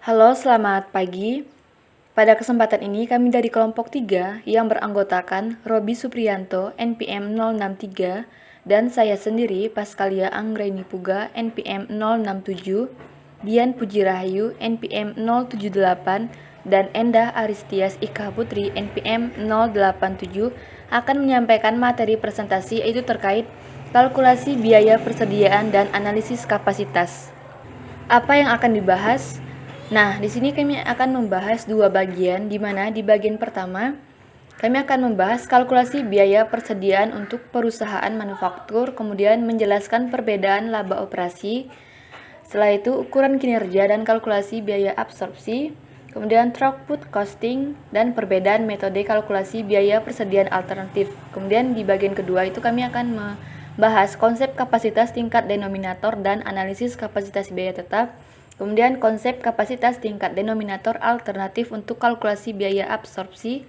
Halo, selamat pagi. Pada kesempatan ini kami dari kelompok 3 yang beranggotakan Robi Supriyanto NPM 063 dan saya sendiri Paskalia Anggraini Puga NPM 067, Dian Puji Rahayu NPM 078 dan Endah Aristias Ika Putri NPM 087 akan menyampaikan materi presentasi yaitu terkait kalkulasi biaya persediaan dan analisis kapasitas. Apa yang akan dibahas? Nah, di sini kami akan membahas dua bagian, di mana di bagian pertama kami akan membahas kalkulasi biaya persediaan untuk perusahaan manufaktur, kemudian menjelaskan perbedaan laba operasi. Setelah itu, ukuran kinerja dan kalkulasi biaya absorpsi, kemudian throughput costing dan perbedaan metode kalkulasi biaya persediaan alternatif. Kemudian di bagian kedua itu kami akan membahas konsep kapasitas tingkat denominator dan analisis kapasitas biaya tetap. Kemudian konsep kapasitas tingkat denominator alternatif untuk kalkulasi biaya absorpsi.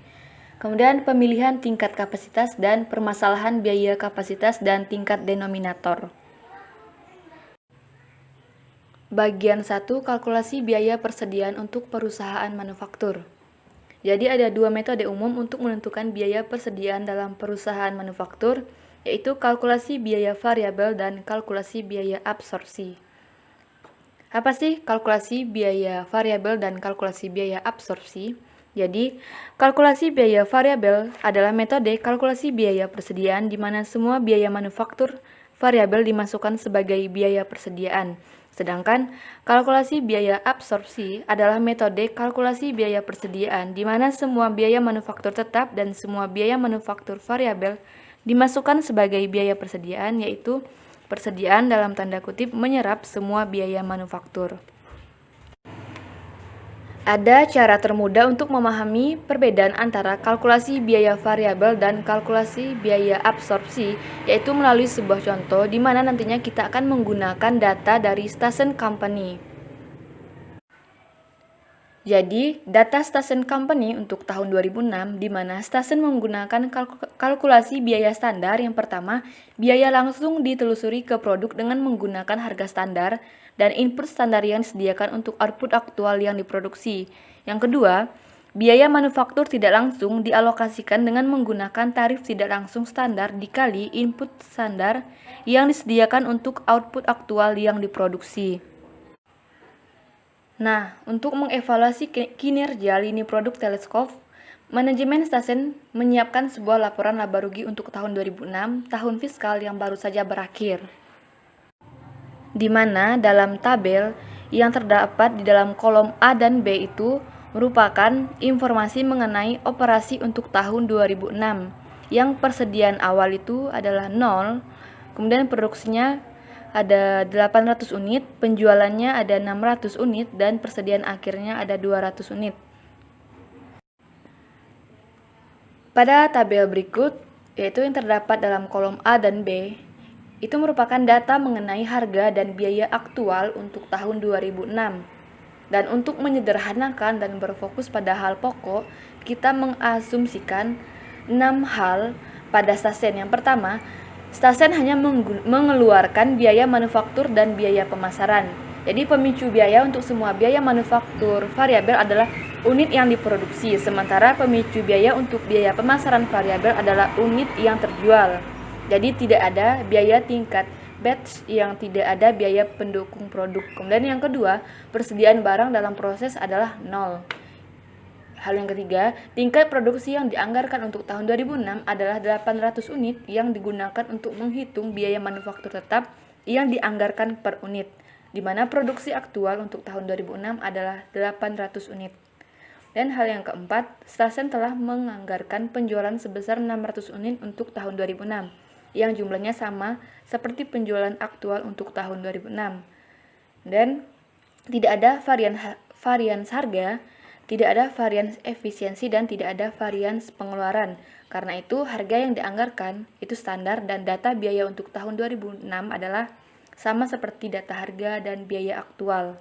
Kemudian pemilihan tingkat kapasitas dan permasalahan biaya kapasitas dan tingkat denominator. Bagian 1, kalkulasi biaya persediaan untuk perusahaan manufaktur. Jadi ada dua metode umum untuk menentukan biaya persediaan dalam perusahaan manufaktur, yaitu kalkulasi biaya variabel dan kalkulasi biaya absorpsi. Apa sih kalkulasi biaya variabel dan kalkulasi biaya absorpsi? Jadi, kalkulasi biaya variabel adalah metode kalkulasi biaya persediaan di mana semua biaya manufaktur variabel dimasukkan sebagai biaya persediaan. Sedangkan kalkulasi biaya absorpsi adalah metode kalkulasi biaya persediaan di mana semua biaya manufaktur tetap dan semua biaya manufaktur variabel dimasukkan sebagai biaya persediaan, yaitu persediaan dalam tanda kutip menyerap semua biaya manufaktur. Ada cara termudah untuk memahami perbedaan antara kalkulasi biaya variabel dan kalkulasi biaya absorpsi, yaitu melalui sebuah contoh di mana nantinya kita akan menggunakan data dari Station Company. Jadi, data Station Company untuk tahun 2006 di mana Station menggunakan kalkulasi biaya standar. Yang pertama, biaya langsung ditelusuri ke produk dengan menggunakan harga standar dan input standar yang disediakan untuk output aktual yang diproduksi. Yang kedua, biaya manufaktur tidak langsung dialokasikan dengan menggunakan tarif tidak langsung standar dikali input standar yang disediakan untuk output aktual yang diproduksi. Nah, untuk mengevaluasi kinerja lini produk teleskop, manajemen stasiun menyiapkan sebuah laporan laba rugi untuk tahun 2006, tahun fiskal yang baru saja berakhir. Di mana dalam tabel yang terdapat di dalam kolom A dan B itu merupakan informasi mengenai operasi untuk tahun 2006, yang persediaan awal itu adalah 0, kemudian produksinya ada 800 unit, penjualannya ada 600 unit, dan persediaan akhirnya ada 200 unit. Pada tabel berikut, yaitu yang terdapat dalam kolom A dan B, itu merupakan data mengenai harga dan biaya aktual untuk tahun 2006. Dan untuk menyederhanakan dan berfokus pada hal pokok, kita mengasumsikan 6 hal pada stasiun. Yang pertama, stasiun hanya mengeluarkan biaya manufaktur dan biaya pemasaran. Jadi pemicu biaya untuk semua biaya manufaktur variabel adalah unit yang diproduksi, sementara pemicu biaya untuk biaya pemasaran variabel adalah unit yang terjual. Jadi tidak ada biaya tingkat batch yang tidak ada biaya pendukung produk. Kemudian yang kedua, persediaan barang dalam proses adalah 0. Hal yang ketiga, tingkat produksi yang dianggarkan untuk tahun 2006 adalah 800 unit yang digunakan untuk menghitung biaya manufaktur tetap yang dianggarkan per unit, di mana produksi aktual untuk tahun 2006 adalah 800 unit. Dan hal yang keempat, stasiun telah menganggarkan penjualan sebesar 600 unit untuk tahun 2006, yang jumlahnya sama seperti penjualan aktual untuk tahun 2006. Dan tidak ada varians harga, tidak ada varians efisiensi, dan tidak ada varians pengeluaran. Karena itu, harga yang dianggarkan itu standar dan data biaya untuk tahun 2006 adalah sama seperti data harga dan biaya aktual.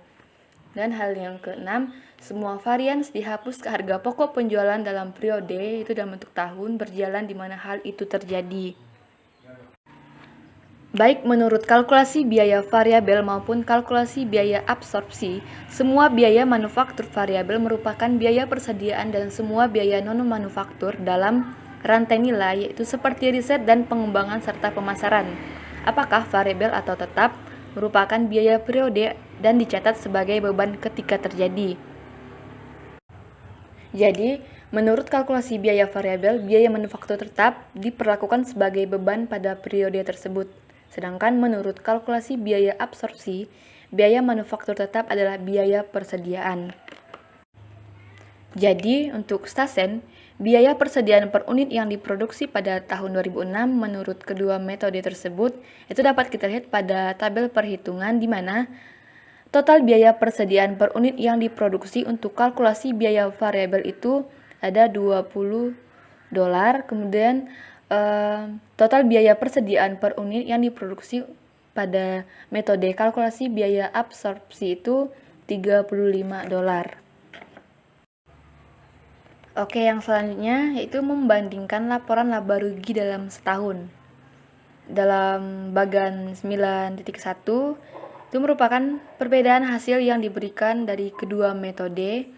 Dan hal yang keenam, semua varians dihapus ke harga pokok penjualan dalam periode, itu dalam bentuk tahun berjalan di mana hal itu terjadi. Baik menurut kalkulasi biaya variabel maupun kalkulasi biaya absorpsi, semua biaya manufaktur variabel merupakan biaya persediaan dan semua biaya non-manufaktur dalam rantai nilai, yaitu seperti riset dan pengembangan serta pemasaran. Apakah variabel atau tetap merupakan biaya periode dan dicatat sebagai beban ketika terjadi. Jadi, menurut kalkulasi biaya variabel, biaya manufaktur tetap diperlakukan sebagai beban pada periode tersebut. Sedangkan menurut kalkulasi biaya absorpsi, biaya manufaktur tetap adalah biaya persediaan. Jadi, untuk Stasen, biaya persediaan per unit yang diproduksi pada tahun 2006 menurut kedua metode tersebut itu dapat kita lihat pada tabel perhitungan di mana total biaya persediaan per unit yang diproduksi untuk kalkulasi biaya variabel itu ada $20, kemudian total biaya persediaan per unit yang diproduksi pada metode kalkulasi biaya absorpsi itu $35. Oke, yang selanjutnya yaitu membandingkan laporan laba rugi dalam setahun. Dalam bagan 9.1 itu merupakan perbedaan hasil yang diberikan dari kedua metode,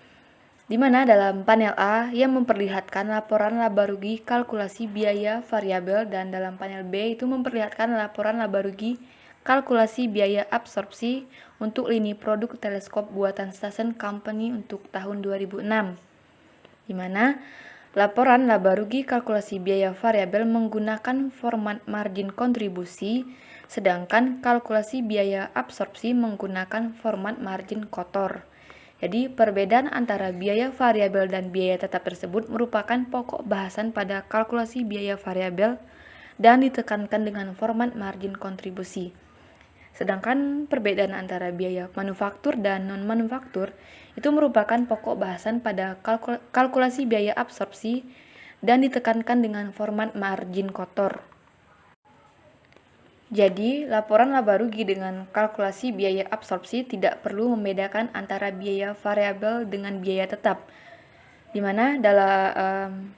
di mana dalam panel A yang memperlihatkan laporan laba rugi kalkulasi biaya variabel dan dalam panel B itu memperlihatkan laporan laba rugi kalkulasi biaya absorpsi untuk lini produk teleskop buatan Stassen Company untuk tahun 2006. Di mana laporan laba rugi kalkulasi biaya variabel menggunakan format margin kontribusi, sedangkan kalkulasi biaya absorpsi menggunakan format margin kotor. Jadi, perbedaan antara biaya variabel dan biaya tetap tersebut merupakan pokok bahasan pada kalkulasi biaya variabel dan ditekankan dengan format margin kontribusi. Sedangkan perbedaan antara biaya manufaktur dan non-manufaktur itu merupakan pokok bahasan pada kalkulasi biaya absorpsi dan ditekankan dengan format margin kotor. Jadi, laporan laba rugi dengan kalkulasi biaya absorpsi tidak perlu membedakan antara biaya variabel dengan biaya tetap. Di mana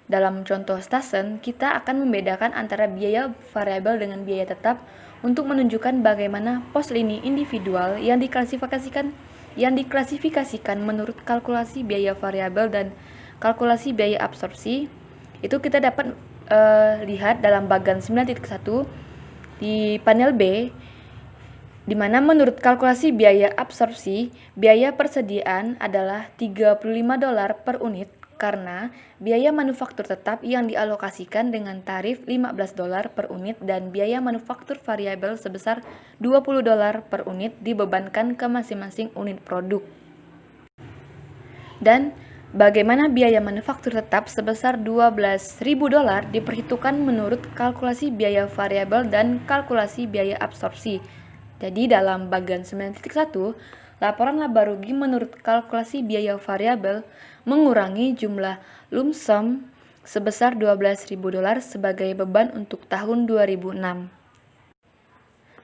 dalam contoh Stassen, kita akan membedakan antara biaya variabel dengan biaya tetap untuk menunjukkan bagaimana pos lini individual yang diklasifikasikan menurut kalkulasi biaya variabel dan kalkulasi biaya absorpsi. Itu kita dapat lihat dalam bagan 9.1 di panel B, di mana menurut kalkulasi biaya absorpsi, biaya persediaan adalah $35 per unit karena biaya manufaktur tetap yang dialokasikan dengan tarif $15 per unit dan biaya manufaktur variabel sebesar $20 per unit dibebankan ke masing-masing unit produk. Dan bagaimana biaya manufaktur tetap sebesar $12.000 diperhitungkan menurut kalkulasi biaya variabel dan kalkulasi biaya absorpsi. Jadi dalam bagian 9.1, laporan laba rugi menurut kalkulasi biaya variabel mengurangi jumlah lump sum sebesar $12.000 sebagai beban untuk tahun 2006.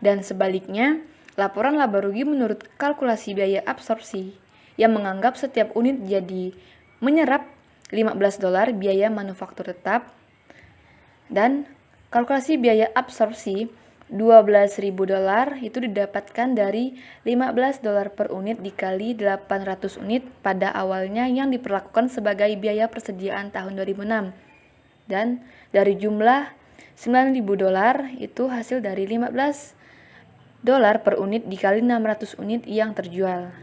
Dan sebaliknya, laporan laba rugi menurut kalkulasi biaya absorpsi yang menganggap setiap unit jadi menyerap $15 biaya manufaktur tetap dan kalkulasi biaya absorpsi $12.000 itu didapatkan dari $15 per unit dikali 800 unit pada awalnya yang diperlakukan sebagai biaya persediaan tahun 2006. Dan dari jumlah $9.000 itu hasil dari $15 per unit dikali 600 unit yang terjual.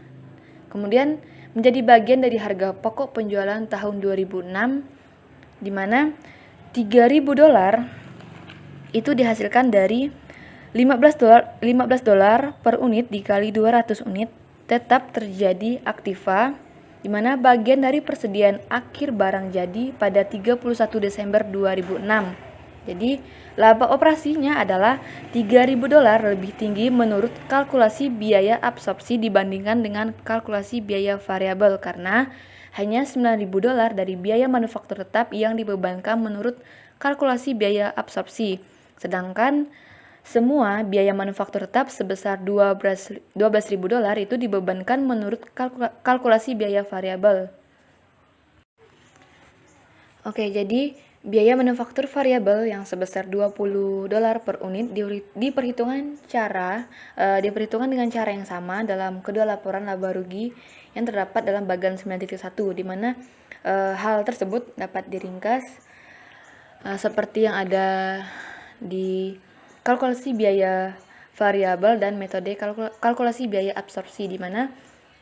Kemudian menjadi bagian dari harga pokok penjualan tahun 2006, di mana $3.000 itu dihasilkan dari $15 per unit dikali 200 unit tetap terjadi aktiva, di mana bagian dari persediaan akhir barang jadi pada 31 Desember 2006. Jadi, laba operasinya adalah $3.000 lebih tinggi menurut kalkulasi biaya absorpsi dibandingkan dengan kalkulasi biaya variabel karena hanya $9.000 dari biaya manufaktur tetap yang dibebankan menurut kalkulasi biaya absorpsi. Sedangkan semua biaya manufaktur tetap sebesar $12.000 itu dibebankan menurut kalkulasi biaya variabel. Oke, jadi Biaya manufaktur variabel yang sebesar $20 per unit diperhitungkan dengan cara yang sama dalam kedua laporan laba rugi yang terdapat dalam bagian 9.1, di mana hal tersebut dapat diringkas seperti yang ada di kalkulasi biaya variabel dan metode kalkulasi biaya absorpsi, di mana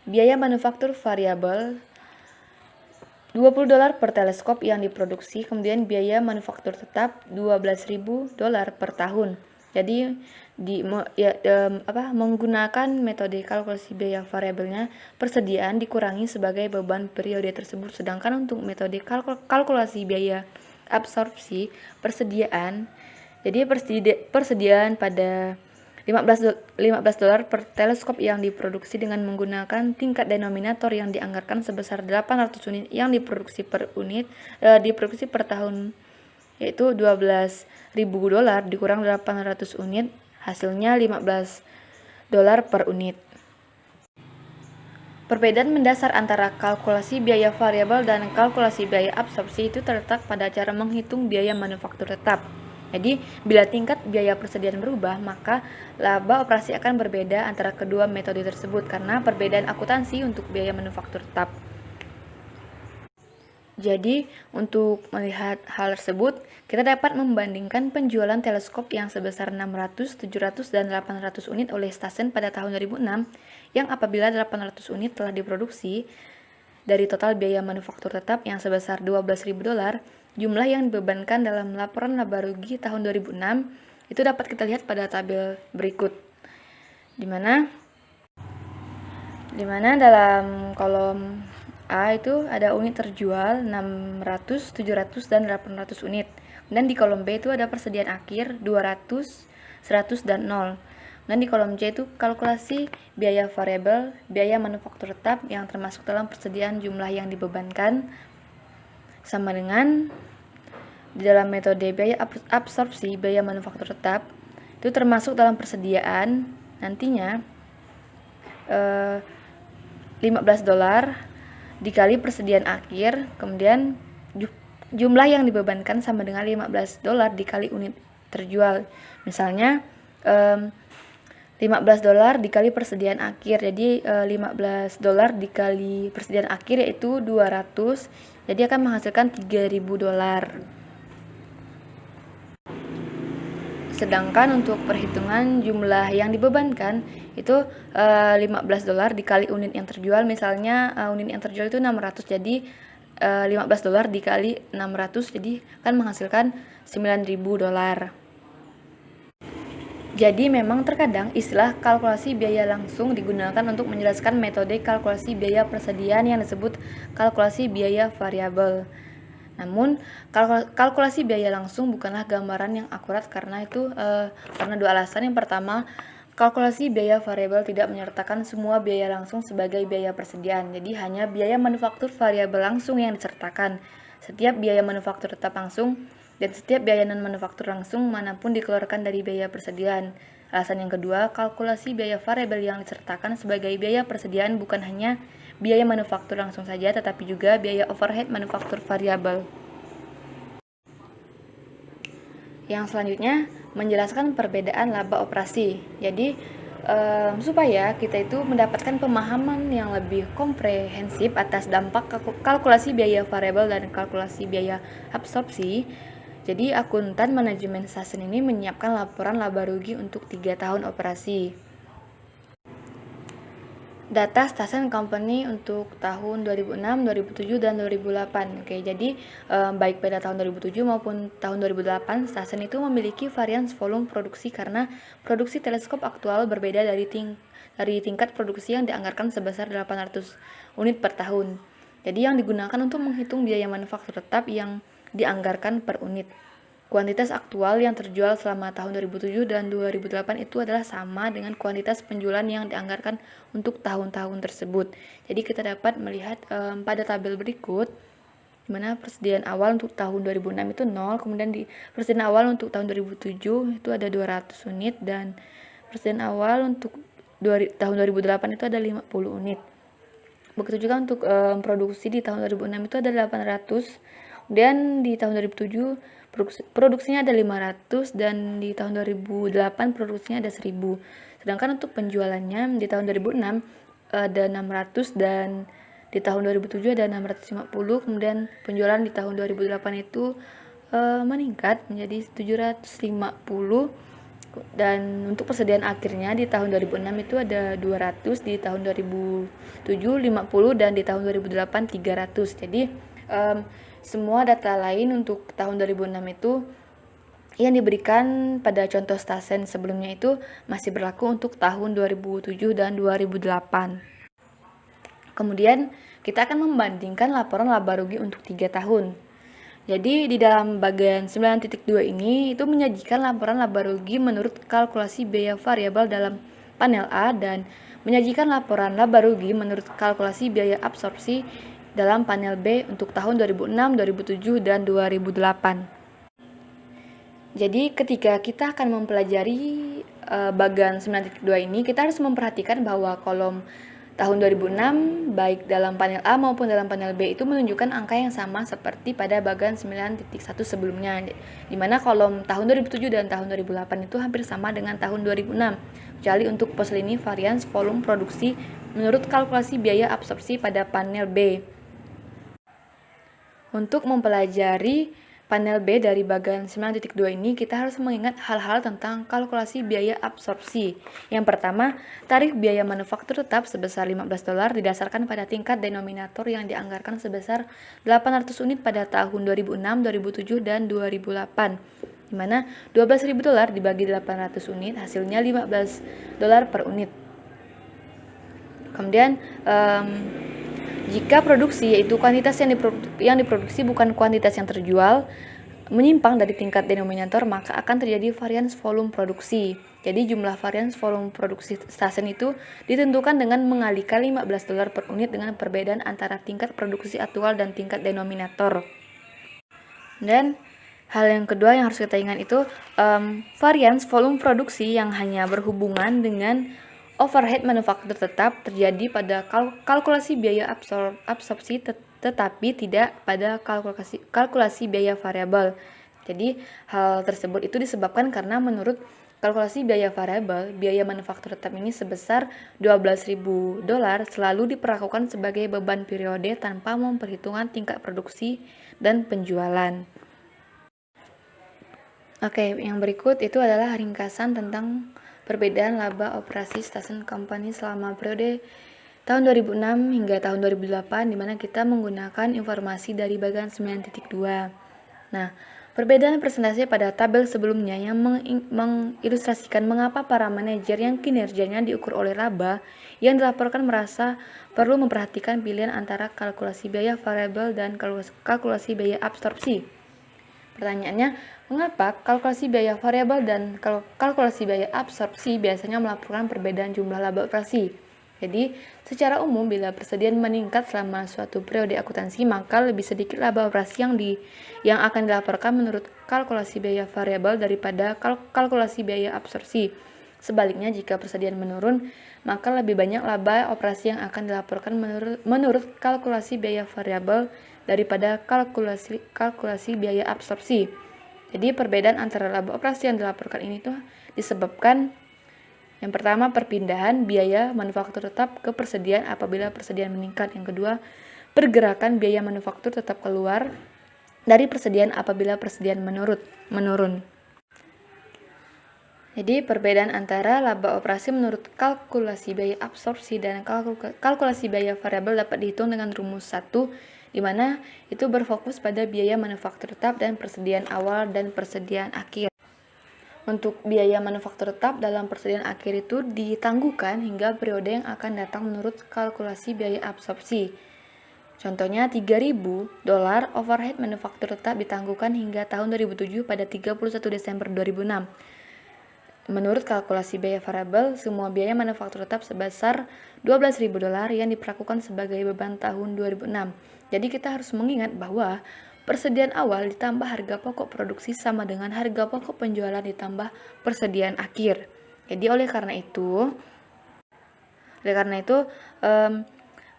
biaya manufaktur variabel $20 per teleskop yang diproduksi, kemudian biaya manufaktur tetap $12.000 per tahun. Jadi menggunakan metode kalkulasi biaya variabelnya, persediaan dikurangi sebagai beban periode tersebut, sedangkan untuk metode kalkulasi biaya absorpsi persediaan pada $15 per teleskop yang diproduksi dengan menggunakan tingkat denominator yang dianggarkan sebesar 800 unit yang diproduksi per tahun, yaitu $12.000 dikurang 800 unit, hasilnya $15 per unit. Perbedaan mendasar antara kalkulasi biaya variabel dan kalkulasi biaya absorpsi itu terletak pada cara menghitung biaya manufaktur tetap. Jadi, bila tingkat biaya persediaan berubah, maka laba operasi akan berbeda antara kedua metode tersebut karena perbedaan akuntansi untuk biaya manufaktur tetap. Jadi, untuk melihat hal tersebut, kita dapat membandingkan penjualan teleskop yang sebesar 600, 700, dan 800 unit oleh Stassen pada tahun 2006, yang apabila 800 unit telah diproduksi, dari total biaya manufaktur tetap yang sebesar $12.000, jumlah yang dibebankan dalam laporan laba rugi tahun 2006 itu dapat kita lihat pada tabel berikut, di mana dalam kolom A itu ada unit terjual 600, 700, dan 800 unit. Dan di kolom B itu ada persediaan akhir 200, 100, dan 0. Dan di kolom C itu kalkulasi biaya variabel, biaya manufaktur tetap yang termasuk dalam persediaan jumlah yang dibebankan, sama dengan di dalam metode biaya absorpsi biaya manufaktur tetap itu termasuk dalam persediaan, nantinya $15 dikali persediaan akhir, kemudian jumlah yang dibebankan sama dengan $15 dikali unit terjual. Misalnya $15 dikali persediaan akhir, jadi $15 dikali persediaan akhir yaitu 200, jadi akan menghasilkan $3.000. Sedangkan untuk perhitungan jumlah yang dibebankan itu $15 dikali unit yang terjual, misalnya unit yang terjual itu 600, jadi $15 dikali 600, jadi akan menghasilkan $9.000. Jadi memang terkadang istilah kalkulasi biaya langsung digunakan untuk menjelaskan metode kalkulasi biaya persediaan yang disebut kalkulasi biaya variabel. Namun, kalkulasi biaya langsung bukanlah gambaran yang akurat karena dua alasan. Yang pertama, kalkulasi biaya variabel tidak menyertakan semua biaya langsung sebagai biaya persediaan. Jadi, hanya biaya manufaktur variabel langsung yang disertakan. Setiap biaya manufaktur tetap langsung dan setiap biaya non-manufaktur langsung manapun dikeluarkan dari biaya persediaan. Alasan yang kedua, kalkulasi biaya variabel yang disertakan sebagai biaya persediaan bukan hanya biaya manufaktur langsung saja, tetapi juga biaya overhead manufaktur variabel. Yang selanjutnya, menjelaskan perbedaan laba operasi. Jadi, supaya kita itu mendapatkan pemahaman yang lebih komprehensif atas dampak kalkulasi biaya variabel dan kalkulasi biaya absorpsi, jadi akuntan manajemen Stassen ini menyiapkan laporan laba rugi untuk 3 tahun operasi. Data Stassen Company untuk tahun 2006, 2007, dan 2008. Oke, jadi baik pada tahun 2007 maupun tahun 2008, Stassen itu memiliki varians volume produksi karena produksi teleskop aktual berbeda dari tingkat produksi yang dianggarkan sebesar 800 unit per tahun. Jadi yang digunakan untuk menghitung biaya manufaktur tetap yang dianggarkan per unit. Kuantitas aktual yang terjual selama tahun 2007 dan 2008 itu adalah sama dengan kuantitas penjualan yang dianggarkan untuk tahun-tahun tersebut. Jadi kita dapat melihat pada tabel berikut, di mana persediaan awal untuk tahun 2006 itu 0, kemudian di persediaan awal untuk tahun 2007 itu ada 200 unit, dan persediaan awal untuk tahun 2008 itu ada 50 unit. Begitu juga untuk produksi di tahun 2006 itu ada 800 Dan di tahun 2007 produksinya ada 500 dan di tahun 2008 produksinya ada 1000. Sedangkan untuk penjualannya di tahun 2006 ada 600 dan di tahun 2007 ada 650. Kemudian penjualan di tahun 2008 itu meningkat menjadi 750. Dan untuk persediaan akhirnya di tahun 2006 itu ada 200, di tahun 2007 50 dan di tahun 2008 300. Jadi semua data lain untuk tahun 2006 itu yang diberikan pada contoh stesen sebelumnya itu masih berlaku untuk tahun 2007 dan 2008. Kemudian kita akan membandingkan laporan laba rugi untuk 3 tahun. Jadi di dalam bagian 9.2 ini itu menyajikan laporan laba rugi menurut kalkulasi biaya variabel dalam panel A dan menyajikan laporan laba rugi menurut kalkulasi biaya absorpsi dalam panel B untuk tahun 2006, 2007, dan 2008. Jadi ketika kita akan mempelajari bagian 9.2 ini, kita harus memperhatikan bahwa kolom tahun 2006 baik dalam panel A maupun dalam panel B itu menunjukkan angka yang sama seperti pada bagian 9.1 sebelumnya, di mana kolom tahun 2007 dan tahun 2008 itu hampir sama dengan tahun 2006, kecuali untuk pos lini varians volume produksi menurut kalkulasi biaya absorpsi pada panel B. Untuk mempelajari panel B dari bagian 9.2 ini, kita harus mengingat hal-hal tentang kalkulasi biaya absorpsi. Yang pertama, tarif biaya manufaktur tetap sebesar $15 didasarkan pada tingkat denominator yang dianggarkan sebesar 800 unit pada tahun 2006, 2007, dan 2008. Di mana $12.000 dibagi 800 unit, hasilnya $15 per unit. Kemudian, jika produksi, yaitu kuantitas yang diproduksi bukan kuantitas yang terjual, menyimpang dari tingkat denominator, maka akan terjadi varians volume produksi. Jadi jumlah varians volume produksi stesen itu ditentukan dengan mengalikan $15 per unit dengan perbedaan antara tingkat produksi aktual dan tingkat denominator. Dan hal yang kedua yang harus kita ingat itu varians volume produksi yang hanya berhubungan dengan overhead manufaktur tetap terjadi pada kalkulasi biaya absorpsi tetapi tidak pada kalkulasi biaya variabel. Jadi hal tersebut itu disebabkan karena menurut kalkulasi biaya variabel, biaya manufaktur tetap ini sebesar $12.000 selalu diperlakukan sebagai beban periode tanpa memperhitungkan tingkat produksi dan penjualan. Oke, yang berikut itu adalah ringkasan tentang perbedaan laba operasi stasiun company selama periode tahun 2006 hingga tahun 2008, di mana kita menggunakan informasi dari bagian 9.2. Nah, perbedaan presentasi pada tabel sebelumnya yang mengilustrasikan mengapa para manajer yang kinerjanya diukur oleh laba yang dilaporkan merasa perlu memperhatikan pilihan antara kalkulasi biaya variabel dan kalkulasi biaya absorpsi. Pertanyaannya, mengapa kalkulasi biaya variabel dan kalkulasi biaya absorpsi biasanya melaporkan perbedaan jumlah laba operasi? Jadi, secara umum bila persediaan meningkat selama suatu periode akuntansi, maka lebih sedikit laba operasi yang akan dilaporkan menurut kalkulasi biaya variabel daripada kalkulasi biaya absorpsi. Sebaliknya, jika persediaan menurun, maka lebih banyak laba operasi yang akan dilaporkan menurut kalkulasi biaya variabel daripada kalkulasi biaya absorpsi. Jadi perbedaan antara laba operasi yang dilaporkan ini tuh disebabkan yang pertama perpindahan biaya manufaktur tetap ke persediaan apabila persediaan meningkat. Yang kedua, pergerakan biaya manufaktur tetap keluar dari persediaan apabila persediaan menurun. Jadi perbedaan antara laba operasi menurut kalkulasi biaya absorpsi dan kalkulasi biaya variabel dapat dihitung dengan rumus 1, di mana itu berfokus pada biaya manufaktur tetap dan persediaan awal dan persediaan akhir. Untuk biaya manufaktur tetap dalam persediaan akhir itu ditangguhkan hingga periode yang akan datang menurut kalkulasi biaya absorpsi. Contohnya $3.000 overhead manufaktur tetap ditangguhkan hingga tahun 2007 pada 31 Desember 2006. Menurut kalkulasi biaya variabel, semua biaya manufaktur tetap sebesar $12.000 yang diperlakukan sebagai beban tahun 2006. Jadi kita harus mengingat bahwa persediaan awal ditambah harga pokok produksi sama dengan harga pokok penjualan ditambah persediaan akhir. Jadi oleh karena itu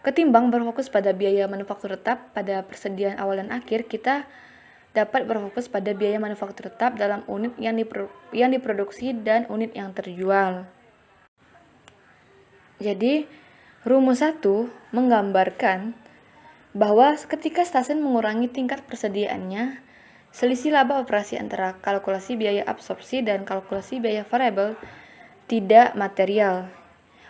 Ketimbang berfokus pada biaya manufaktur tetap pada persediaan awal dan akhir, kita dapat berfokus pada biaya manufaktur tetap dalam unit yang diproduksi dan unit yang terjual. Jadi, rumus 1 menggambarkan bahwa ketika stasiun mengurangi tingkat persediaannya, selisih laba operasi antara kalkulasi biaya absorpsi dan kalkulasi biaya variabel tidak material.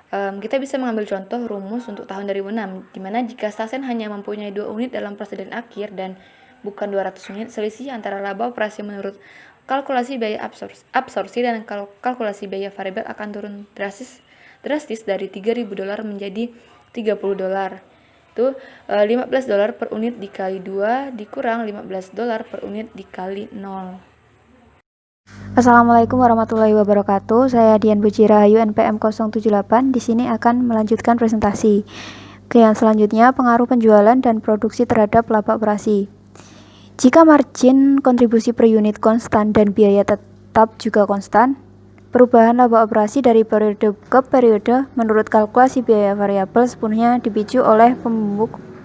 Kita bisa mengambil contoh rumus untuk tahun 2006, di mana jika stasiun hanya mempunyai 2 unit dalam persediaan akhir dan bukan 200 unit, selisih antara laba operasi menurut kalkulasi biaya absorpsi dan kalkulasi biaya variabel akan turun drastis dari $3.000 menjadi $30. Itu $15 per unit dikali 2 dikurang $15 per unit dikali 0. Assalamualaikum warahmatullahi wabarakatuh. Saya Dian Puji Rahayu NPM 078. Di sini akan melanjutkan presentasi. Oke, yang selanjutnya pengaruh penjualan dan produksi terhadap laba operasi. Jika margin kontribusi per unit konstan dan biaya tetap juga konstan, perubahan laba operasi dari periode ke periode menurut kalkulasi biaya variabel sepenuhnya dipicu oleh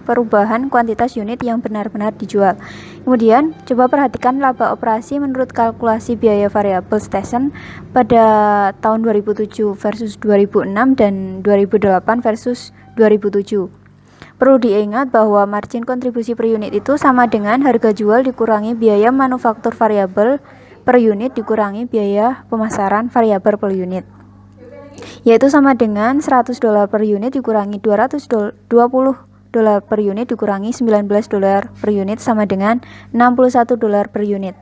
perubahan kuantitas unit yang benar-benar dijual. Kemudian, coba perhatikan laba operasi menurut kalkulasi biaya variabel stesen pada tahun 2007 versus 2006 dan 2008 versus 2007. Perlu diingat bahwa margin kontribusi per unit itu sama dengan harga jual dikurangi biaya manufaktur variabel per unit dikurangi biaya pemasaran variabel per unit, yaitu sama dengan $100 per unit dikurangi $220 per unit dikurangi $19 per unit sama dengan $61 per unit.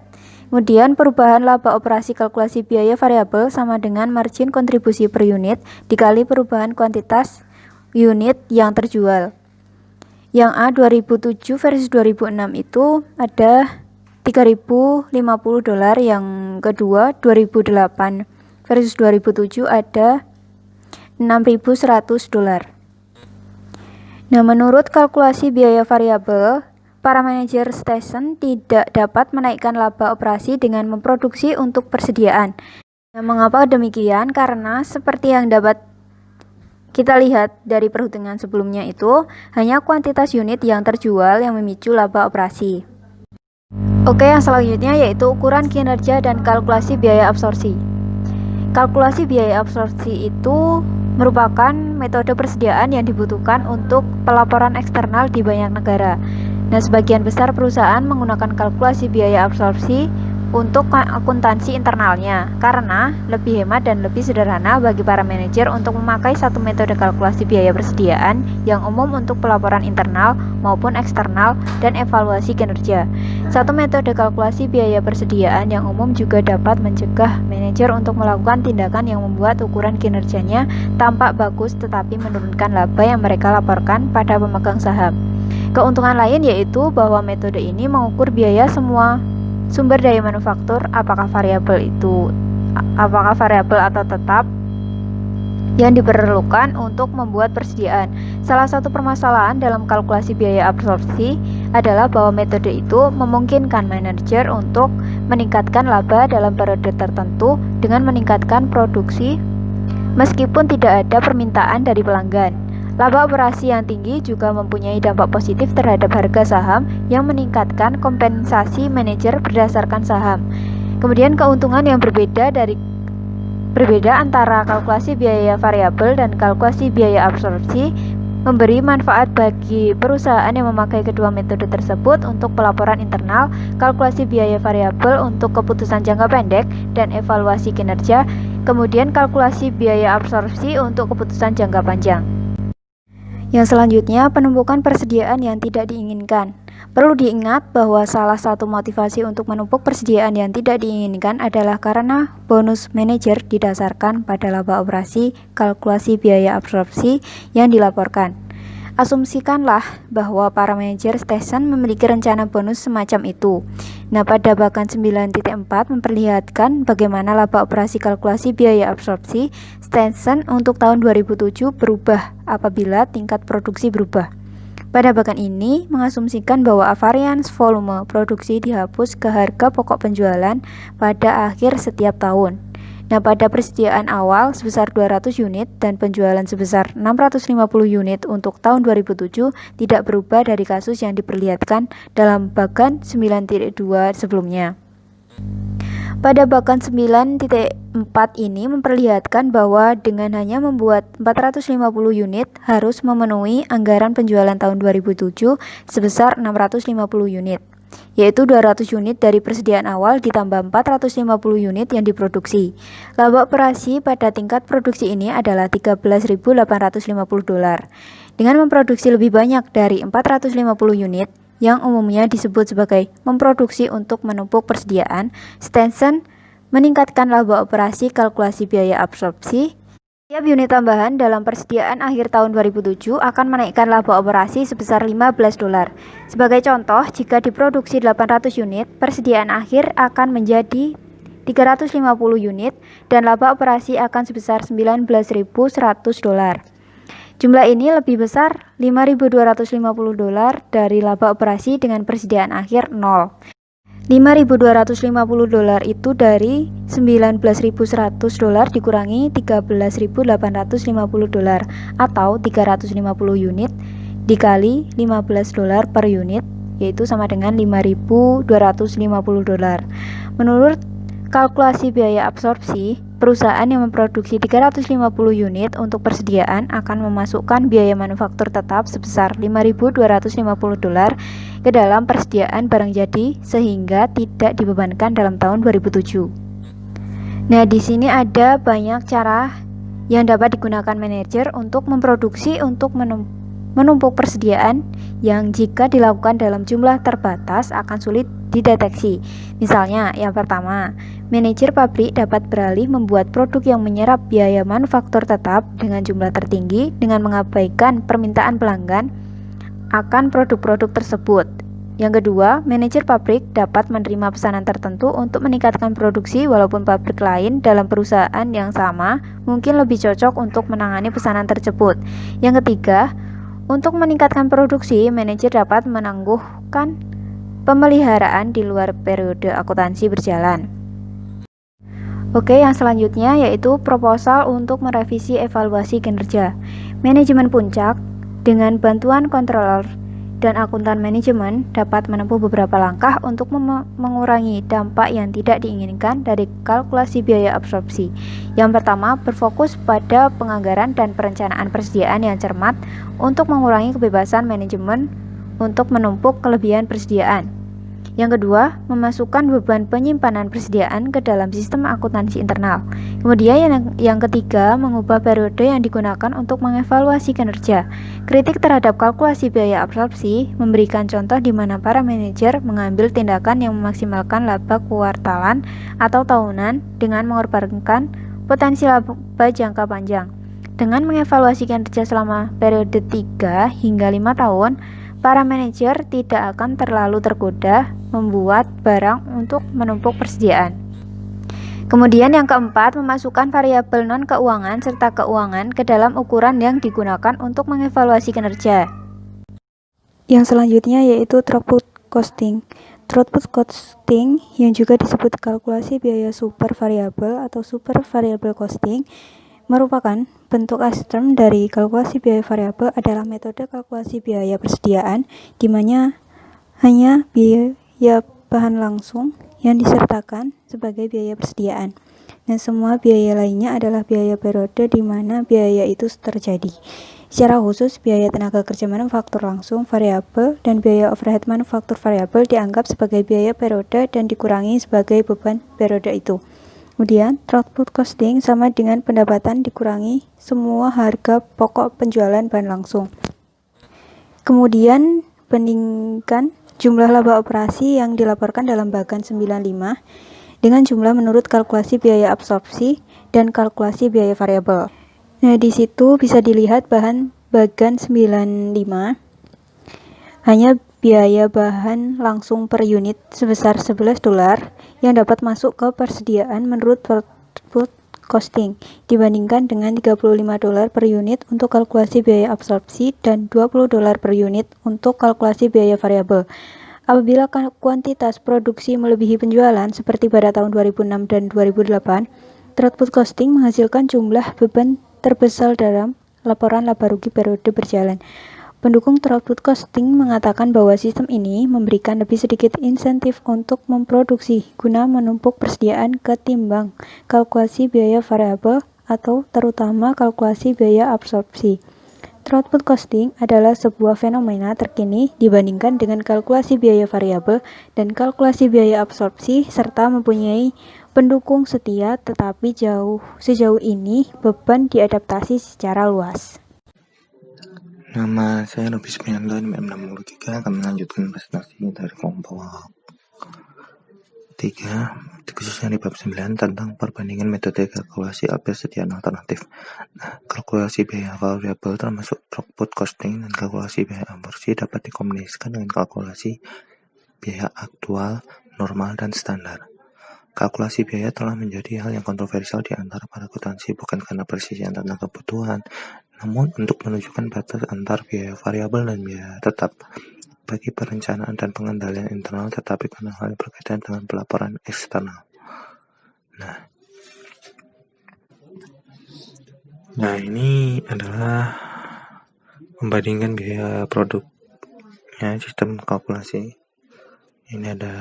Kemudian perubahan laba operasi kalkulasi biaya variabel sama dengan margin kontribusi per unit dikali perubahan kuantitas unit yang terjual. Yang A 2007 versus 2006 itu ada $3.050, yang kedua 2008 versus 2007 ada $6.100. Nah, menurut kalkulasi biaya variabel, para manajer stesen tidak dapat menaikkan laba operasi dengan memproduksi untuk persediaan. Nah, mengapa demikian? Karena seperti yang dapat kita lihat dari perhitungan sebelumnya itu, hanya kuantitas unit yang terjual yang memicu laba operasi. Oke, yang selanjutnya yaitu ukuran kinerja dan kalkulasi biaya absorpsi. Kalkulasi biaya absorpsi itu merupakan metode persediaan yang dibutuhkan untuk pelaporan eksternal di banyak negara. Nah, sebagian besar perusahaan menggunakan kalkulasi biaya absorpsi untuk akuntansi internalnya karena lebih hemat dan lebih sederhana bagi para manajer untuk memakai satu metode kalkulasi biaya persediaan yang umum untuk pelaporan internal maupun eksternal dan evaluasi kinerja. Satu metode kalkulasi biaya persediaan yang umum juga dapat mencegah manajer untuk melakukan tindakan yang membuat ukuran kinerjanya tampak bagus tetapi menurunkan laba yang mereka laporkan pada pemegang saham. Keuntungan lain yaitu bahwa metode ini mengukur biaya semua sumber daya manufaktur, apakah variabel atau tetap yang diperlukan untuk membuat persediaan. Salah satu permasalahan dalam kalkulasi biaya absorpsi adalah bahwa metode itu memungkinkan manajer untuk meningkatkan laba dalam periode tertentu dengan meningkatkan produksi meskipun tidak ada permintaan dari pelanggan. Laba operasi yang tinggi juga mempunyai dampak positif terhadap harga saham yang meningkatkan kompensasi manajer berdasarkan saham. Kemudian keuntungan yang berbeda antara kalkulasi biaya variabel dan kalkulasi biaya absorpsi memberi manfaat bagi perusahaan yang memakai kedua metode tersebut untuk pelaporan internal, kalkulasi biaya variabel untuk keputusan jangka pendek dan evaluasi kinerja, kemudian kalkulasi biaya absorpsi untuk keputusan jangka panjang. Yang selanjutnya, penumpukan persediaan yang tidak diinginkan. Perlu diingat bahwa salah satu motivasi untuk menumpuk persediaan yang tidak diinginkan adalah karena bonus manajer didasarkan pada laba operasi kalkulasi biaya absorpsi yang dilaporkan. Asumsikanlah bahwa para manajer stesen memiliki rencana bonus semacam itu. Nah, pada bagan 9.4 memperlihatkan bagaimana laba operasi kalkulasi biaya absorpsi stesen untuk tahun 2007 berubah apabila tingkat produksi berubah. Pada bagan ini mengasumsikan bahwa varians volume produksi dihapus ke harga pokok penjualan pada akhir setiap tahun. Nah, pada persediaan awal sebesar 200 unit dan penjualan sebesar 650 unit untuk tahun 2007 tidak berubah dari kasus yang diperlihatkan dalam bagan 9.2 sebelumnya. Pada bagan 9.4 ini memperlihatkan bahwa dengan hanya membuat 450 unit harus memenuhi anggaran penjualan tahun 2007 sebesar 650 unit, yaitu 200 unit dari persediaan awal ditambah 450 unit yang diproduksi. Laba operasi pada tingkat produksi ini adalah $13.850. Dengan memproduksi lebih banyak dari 450 unit, yang umumnya disebut sebagai memproduksi untuk menumpuk persediaan, Stenson meningkatkan laba operasi kalkulasi biaya absorpsi. Setiap unit tambahan dalam persediaan akhir tahun 2007 akan menaikkan laba operasi sebesar $15. Sebagai contoh, jika diproduksi 800 unit, persediaan akhir akan menjadi 350 unit dan laba operasi akan sebesar $19.100. Jumlah ini lebih besar $5.250 dari laba operasi dengan persediaan akhir 0. $5.250 itu dari $19.100 dikurangi $13.850 atau 350 unit dikali $15 per unit, yaitu sama dengan $5.250. Menurut kalkulasi biaya absorpsi, perusahaan yang memproduksi 350 unit untuk persediaan akan memasukkan biaya manufaktur tetap sebesar $5.250 ke dalam persediaan barang jadi sehingga tidak dibebankan dalam tahun 2007. Nah, di sini ada banyak cara yang dapat digunakan manajer untuk memproduksi untuk menumpuk persediaan yang jika dilakukan dalam jumlah terbatas akan sulit dideteksi. Misalnya, yang pertama, manajer pabrik dapat beralih membuat produk yang menyerap biaya manufaktur tetap dengan jumlah tertinggi dengan mengabaikan permintaan pelanggan akan produk-produk tersebut. Yang kedua, manajer pabrik dapat menerima pesanan tertentu untuk meningkatkan produksi walaupun pabrik lain dalam perusahaan yang sama mungkin lebih cocok untuk menangani pesanan tersebut. Yang ketiga, untuk meningkatkan produksi, manajer dapat menangguhkan pemeliharaan di luar periode akuntansi berjalan. Oke, yang selanjutnya yaitu proposal untuk merevisi evaluasi kinerja. Manajemen puncak dengan bantuan controller dan akuntan manajemen dapat menempuh beberapa langkah untuk mengurangi dampak yang tidak diinginkan dari kalkulasi biaya absorpsi. Yang pertama, berfokus pada penganggaran dan perencanaan persediaan yang cermat untuk mengurangi kebebasan manajemen untuk menumpuk kelebihan persediaan. Yang kedua, memasukkan beban penyimpanan persediaan ke dalam sistem akuntansi internal. Kemudian yang ketiga, mengubah periode yang digunakan untuk mengevaluasi kinerja. Kritik terhadap kalkulasi biaya absorpsi memberikan contoh di mana para manajer mengambil tindakan yang memaksimalkan laba kuartalan atau tahunan dengan mengorbankan potensi laba jangka panjang. Dengan mengevaluasi kinerja selama periode 3 hingga 5 tahun, para manajer tidak akan terlalu tergoda membuat barang untuk menumpuk persediaan. Kemudian yang keempat, memasukkan variabel non-keuangan serta keuangan ke dalam ukuran yang digunakan untuk mengevaluasi kinerja. Yang selanjutnya yaitu throughput costing. Throughput costing yang juga disebut kalkulasi biaya super variabel atau super variable costing merupakan bentuk ekstrem dari kalkulasi biaya variabel adalah metode kalkulasi biaya persediaan di mana hanya biaya bahan langsung yang disertakan sebagai biaya persediaan. Dan semua biaya lainnya adalah biaya periode di mana biaya itu terjadi. Secara khusus, biaya tenaga kerja manufaktur langsung variabel dan biaya overhead manufaktur variabel dianggap sebagai biaya periode dan dikurangi sebagai beban periode itu. Kemudian, throughput costing sama dengan pendapatan dikurangi semua harga pokok penjualan bahan langsung. Kemudian, bandingkan jumlah laba operasi yang dilaporkan dalam bagan 95 dengan jumlah menurut kalkulasi biaya absorpsi dan kalkulasi biaya variabel. Nah, di situ bisa dilihat bahan bagan 95 hanya biaya bahan langsung per unit sebesar $11 yang dapat masuk ke persediaan menurut throughput costing dibandingkan dengan $35 per unit untuk kalkulasi biaya absorpsi dan $20 per unit untuk kalkulasi biaya variabel. Apabila kuantitas produksi melebihi penjualan seperti pada tahun 2006 dan 2008, Throughput costing menghasilkan jumlah beban terbesar dalam laporan laba rugi periode berjalan. Pendukung throughput costing mengatakan bahwa sistem ini memberikan lebih sedikit insentif untuk memproduksi guna menumpuk persediaan ketimbang kalkulasi biaya variabel atau terutama kalkulasi biaya absorpsi. Throughput costing adalah sebuah fenomena terkini dibandingkan dengan kalkulasi biaya variabel dan kalkulasi biaya absorpsi serta mempunyai pendukung setia, tetapi sejauh ini beban diadaptasi secara luas. Nama saya Robi Supriyanto, NPM 63, akan melanjutkan presentasi dari kelompok 3, khususnya di bab 9 tentang perbandingan metode kalkulasi persediaan alternatif. Kalkulasi biaya variabel termasuk throughput costing dan kalkulasi biaya absorpsi dapat dikombinasikan dengan kalkulasi biaya aktual, normal, dan standar. Kalkulasi biaya telah menjadi hal yang kontroversial di antara para akuntansi bukan karena persisian tentang kebutuhan, namun untuk menunjukkan batas antar biaya variabel dan biaya tetap bagi perencanaan dan pengendalian internal, tetapi karena hal yang berkaitan dengan pelaporan eksternal. Nah, ini adalah membandingkan biaya produknya sistem kalkulasi. Ini ada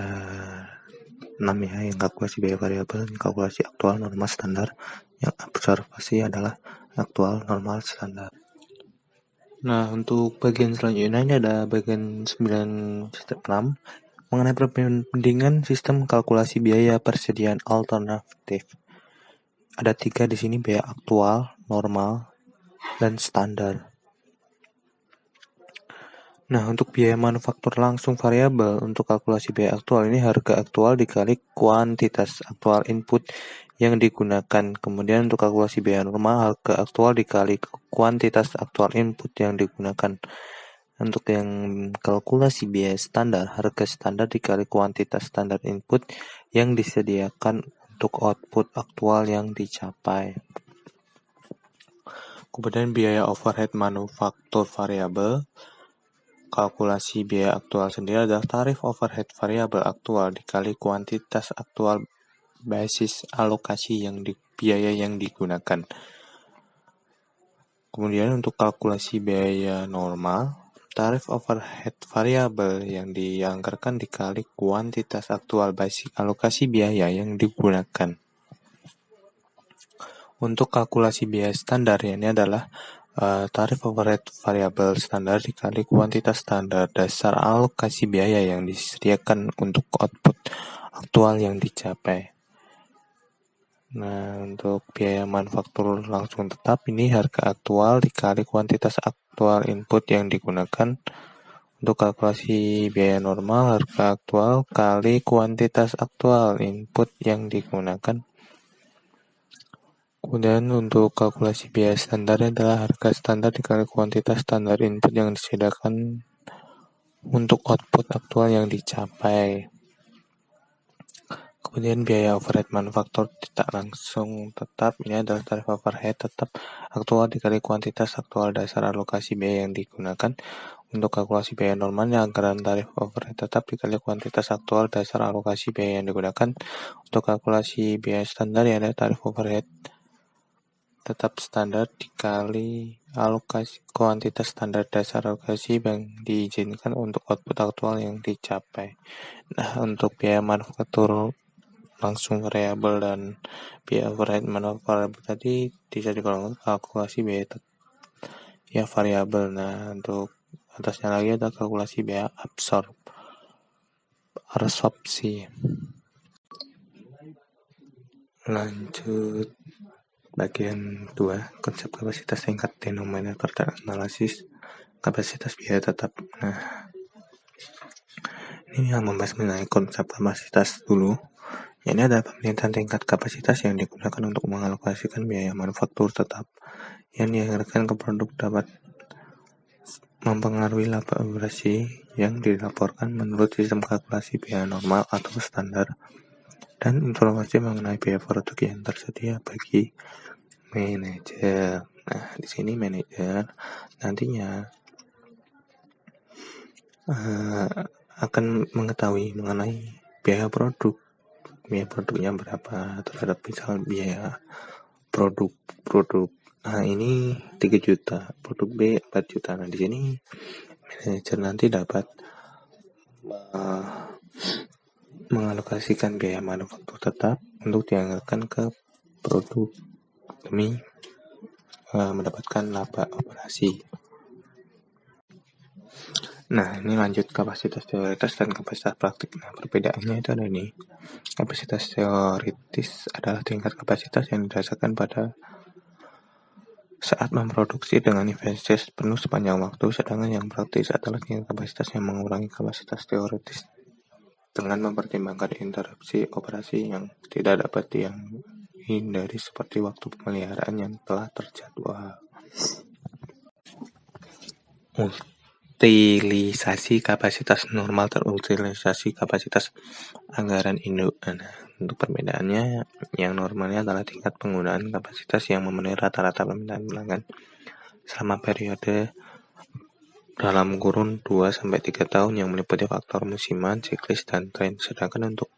6 ya, yang kalkulasi biaya variabel, kalkulasi aktual, normal, standar. Yang observasi adalah aktual, normal, standar. Nah, untuk bagian selanjutnya ini ada bagian 9 step 6 mengenai perbandingan sistem kalkulasi biaya persediaan alternatif. Ada 3 di sini, biaya aktual, normal, dan standar. Nah, untuk biaya manufaktur langsung variabel, untuk kalkulasi biaya aktual ini harga aktual dikali kuantitas aktual input yang digunakan. Kemudian untuk kalkulasi biaya normal, harga aktual dikali kuantitas aktual input yang digunakan. Untuk yang kalkulasi biaya standar, harga standar dikali kuantitas standar input yang disediakan untuk output aktual yang dicapai. Kemudian biaya overhead manufaktur variabel. Kalkulasi biaya aktual sendiri adalah tarif overhead variabel aktual dikali kuantitas aktual basis alokasi biaya yang digunakan. Kemudian untuk kalkulasi biaya normal, tarif overhead variabel yang dianggarkan dikali kuantitas aktual basis alokasi biaya yang digunakan. Untuk kalkulasi biaya standar, ini adalah tarif overhead variabel standar dikali kuantitas standar dasar alokasi biaya yang disediakan untuk output aktual yang dicapai. Nah, untuk biaya manufaktur langsung tetap ini harga aktual dikali kuantitas aktual input yang digunakan. Untuk kalkulasi biaya normal, harga aktual kali kuantitas aktual input yang digunakan. Kemudian untuk kalkulasi biaya standar adalah harga standar dikali kuantitas standar input yang disediakan untuk output aktual yang dicapai. Kemudian biaya overhead manufaktur tidak langsung tetap, ini adalah tarif overhead tetap aktual dikali kuantitas aktual dasar alokasi biaya yang digunakan. Untuk kalkulasi biaya normalnya, anggaran tarif overhead tetap dikali kuantitas aktual dasar alokasi biaya yang digunakan. Untuk kalkulasi biaya standar ya ada tarif overhead tetap standar dikali alokasi kuantitas standar dasar alokasi yang diizinkan untuk output aktual yang dicapai. Nah, untuk biaya manufaktur langsung variabel dan biaya overhead manufaktur tadi bisa digolongkan kalkulasi biaya variabel. Nah, untuk atasnya lagi ada kalkulasi biaya absorpsi. Lanjut bagian 2, konsep kapasitas tingkat denominator dan analisis kapasitas biaya tetap. Nah, ini yang membahas mengenai konsep kapasitas dulu. Ini ada penelitian tingkat kapasitas yang digunakan untuk mengalokasikan biaya manufaktur tetap yang dianggarkan ke produk dapat mempengaruhi laba operasi yang dilaporkan menurut sistem kalkulasi biaya normal atau standar dan informasi mengenai biaya produk yang tersedia bagi manajer. Nah, di sini manajer nantinya akan mengetahui mengenai biaya produk biaya produknya berapa terhadap misal biaya produk nah ini 3 juta, produk B 4 juta. Nah di sini manajer nanti dapat mengalokasikan biaya manufaktur tetap untuk dianggarkan ke produk demi mendapatkan laba operasi. Nah, ini lanjut kapasitas teoritis dan kapasitas praktik. Nah, perbedaannya itu ada nih. Kapasitas teoritis adalah tingkat kapasitas yang didasarkan pada saat memproduksi dengan efisiensi penuh sepanjang waktu, sedangkan yang praktis adalah tingkat kapasitas yang mengurangi kapasitas teoritis dengan mempertimbangkan interupsi operasi yang tidak dapat dihindari seperti waktu pemeliharaan yang telah terjadwal. Utilisasi kapasitas normal dan utilisasi kapasitas anggaran induk. Nah, untuk perbedaannya, yang normalnya adalah tingkat penggunaan kapasitas yang memenuhi rata-rata permintaan pelanggan selama periode dalam kurun 2-3 tahun yang meliputi faktor musiman, siklis, dan tren. Sedangkan untuk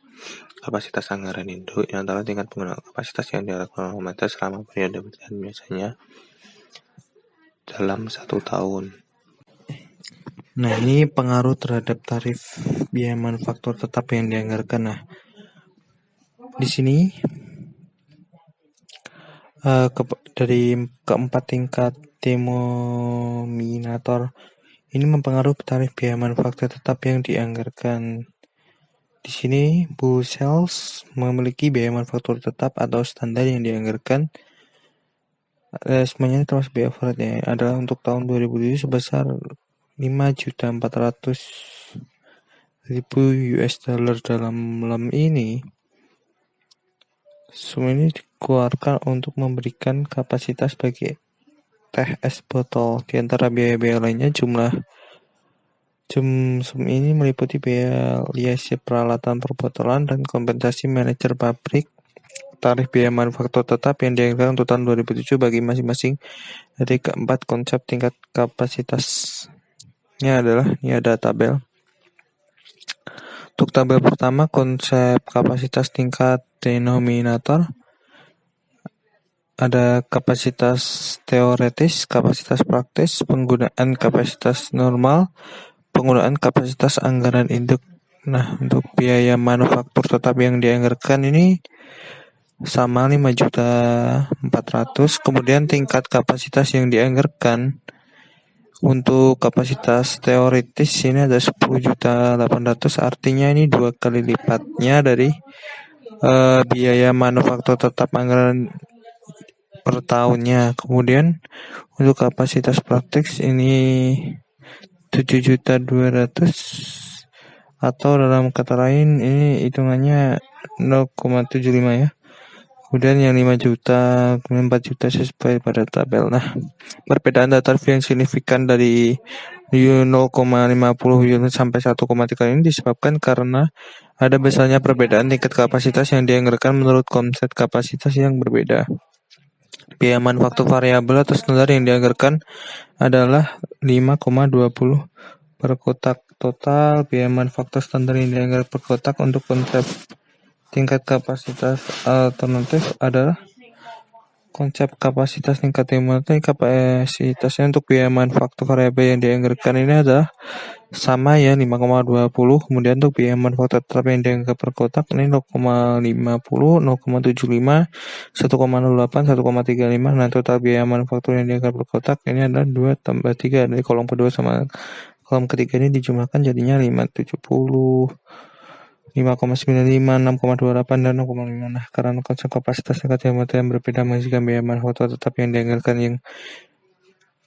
kapasitas anggaran induk yang adalah tingkat penggunaan kapasitas yang dilakukan otomatis selama periode berjalan biasanya dalam 1 tahun. Nah, ini pengaruh terhadap tarif biaya manufaktur tetap yang dianggarkan. Nah, di sini dari keempat tingkat denominator ini mempengaruhi tarif biaya manufaktur tetap yang dianggarkan. Di sini bull sales memiliki biaya manufaktur tetap atau standar yang dianggarkan. Semuanya termasuk biaya overhead adalah untuk tahun 2007 sebesar 5.400.000 US dollar. Dalam ini semua ini dikeluarkan untuk memberikan kapasitas bagi teh es botol. Di antara biaya-biaya lainnya jumlah ini meliputi biaya liase peralatan perbotolan dan kompensasi manajer pabrik. Tarif biaya manufaktur tetap yang dianggarkan untuk tahun 2007 bagi masing-masing dari keempat konsep tingkat kapasitasnya adalah, ini ada tabel. Untuk tabel pertama, konsep kapasitas tingkat denominator, ada kapasitas teoretis, kapasitas praktis, penggunaan kapasitas normal, penggunaan kapasitas anggaran induk. Nah, untuk biaya manufaktur tetap yang dianggarkan ini sama 5.400.000. Kemudian tingkat kapasitas yang dianggarkan untuk kapasitas teoritis ini ada 10.800.000, artinya ini 2 kali lipatnya dari biaya manufaktur tetap anggaran per tahunnya. Kemudian untuk kapasitas praktik ini 7.200.000, atau dalam kata lain ini hitungannya 0,75 ya. Kemudian yang 5 juta, kemudian 4 juta sesuai pada tabel. Nah, perbedaan data yang signifikan dari 0,50 unit sampai 1,3 ini disebabkan karena ada besarnya perbedaan tingkat kapasitas yang dianggarkan menurut konsep kapasitas yang berbeda. Biaya manufaktur variabel atau standar yang dianggarkan adalah 5,20 per kotak. Total biaya manufaktur standar yang dianggarkan per kotak untuk konsep tingkat kapasitas alternatif adalah konsep kapasitas tingkat denominator. Kapasitasnya untuk biaya manufaktur variabel yang dianggarkan ini adalah sama ya, 5,20. Kemudian untuk biaya manufaktur tetap yang dianggarkan per kotak ini 0,50, 0,75, 1,08, 1,35. Nah, total biaya manufaktur yang dianggarkan per kotak ini adalah 2 tambah 3. Dari kolom kedua sama kolom ketiga ini dijumlahkan jadinya 5,70, 5,95, 6,28, dan 0,5. Nah, karena konsep kapasitas tingkat denominator yang berbeda menghasilkan biaya manufaktur tetap yang dianggarkan yang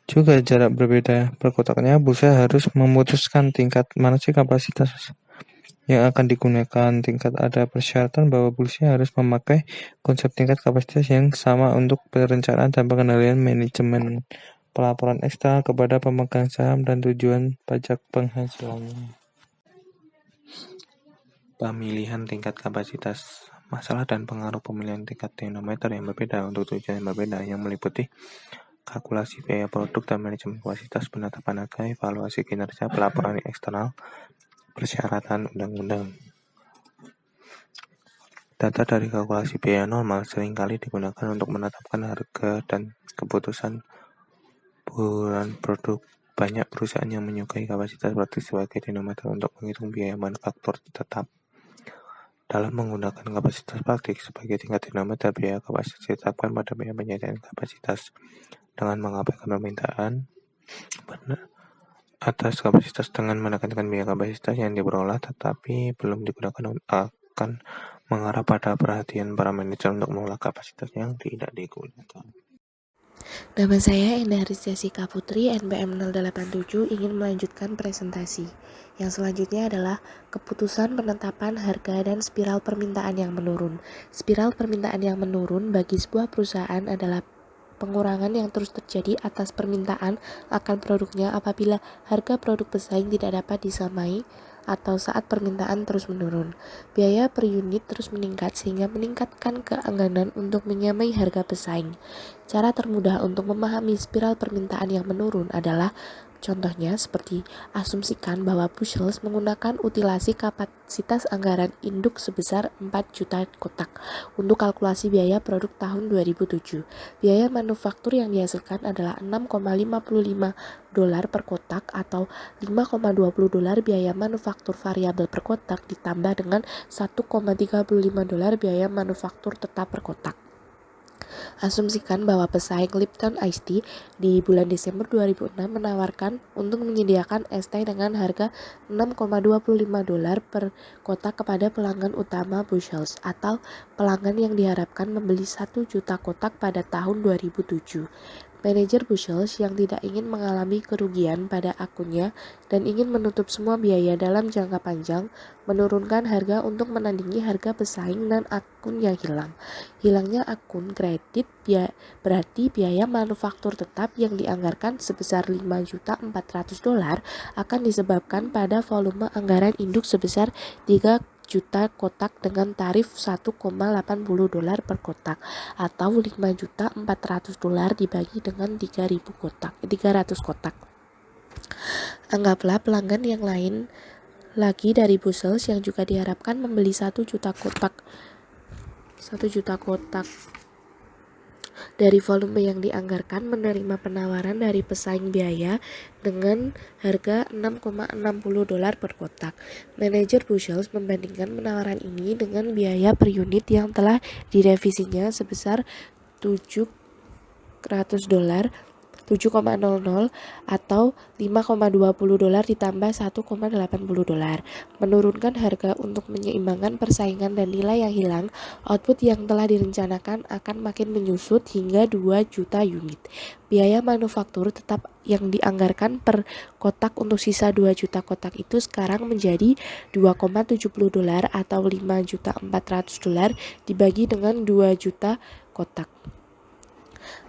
juga jarak berbeda per kotaknya, bursa harus memutuskan tingkat mana sih kapasitas yang akan digunakan. Tingkat ada persyaratan bahwa bursa harus memakai konsep tingkat kapasitas yang sama untuk perencanaan dan pengendalian manajemen pelaporan eksternal kepada pemegang saham dan tujuan pajak penghasilannya. Pemilihan tingkat kapasitas, masalah dan pengaruh pemilihan tingkat denominator yang berbeda untuk tujuan yang berbeda yang meliputi kalkulasi biaya produk dan manajemen kapasitas, penetapan harga, evaluasi kinerja, pelaporan eksternal, persyaratan undang-undang. Data dari kalkulasi biaya normal seringkali digunakan untuk menetapkan harga dan keputusan bulan produk. Banyak perusahaan yang menyukai kapasitas praktis sebagai denominator untuk menghitung biaya manufaktur tetap. Dalam menggunakan kapasitas praktik sebagai tingkat denominator, biaya kapasitas ditetapkan pada biaya penyediaan kapasitas dengan mengabaikan permintaan atas kapasitas dengan menekankan biaya kapasitas yang diperoleh tetapi belum digunakan akan mengarah pada perhatian para manajer untuk menolak kapasitas yang tidak digunakan. Nama saya Endah Rizka Putri, NPM 087, ingin melanjutkan presentasi. Yang selanjutnya adalah keputusan penetapan harga dan spiral permintaan yang menurun. Spiral permintaan yang menurun bagi sebuah perusahaan adalah pengurangan yang terus terjadi atas permintaan akan produknya apabila harga produk pesaing tidak dapat disamai atau saat permintaan terus menurun. Biaya per unit terus meningkat sehingga meningkatkan keengganan untuk menyamai harga pesaing. Cara termudah untuk memahami spiral permintaan yang menurun adalah contohnya seperti asumsikan bahwa Bushels menggunakan utilasi kapasitas anggaran induk sebesar 4 juta kotak untuk kalkulasi biaya produk tahun 2007. Biaya manufaktur yang dihasilkan adalah $6,55 per kotak atau $5,20 biaya manufaktur variabel per kotak ditambah dengan $1,35 biaya manufaktur tetap per kotak. Asumsikan bahwa pesaing Lipton Ice Tea di bulan Desember 2006 menawarkan untuk menyediakan es teh dengan harga $6,25 per kotak kepada pelanggan utama Bushels atau pelanggan yang diharapkan membeli 1 juta kotak pada tahun 2007. Manajer Bushels yang tidak ingin mengalami kerugian pada akunnya dan ingin menutup semua biaya dalam jangka panjang, menurunkan harga untuk menandingi harga pesaing dan akun yang hilang. Hilangnya akun kredit berarti biaya manufaktur tetap yang dianggarkan sebesar $5.400.000 akan disebabkan pada volume anggaran induk sebesar 3 juta kotak dengan tarif $1,80 per kotak atau $5.400.000 dibagi dengan 300 kotak. Anggaplah pelanggan yang lain lagi dari Bushels yang juga diharapkan membeli 1 juta kotak dari volume yang dianggarkan menerima penawaran dari pesaing biaya dengan harga $6,60 per kotak. Manajer Bushels membandingkan penawaran ini dengan biaya per unit yang telah direvisinya sebesar $700 atau $5,20 ditambah $1,80. Menurunkan harga untuk menyeimbangkan persaingan dan nilai yang hilang, output yang telah direncanakan akan makin menyusut hingga 2 juta unit. Biaya manufaktur tetap yang dianggarkan per kotak untuk sisa 2 juta kotak itu sekarang menjadi $2,70 atau $5.400.000 dibagi dengan 2 juta kotak.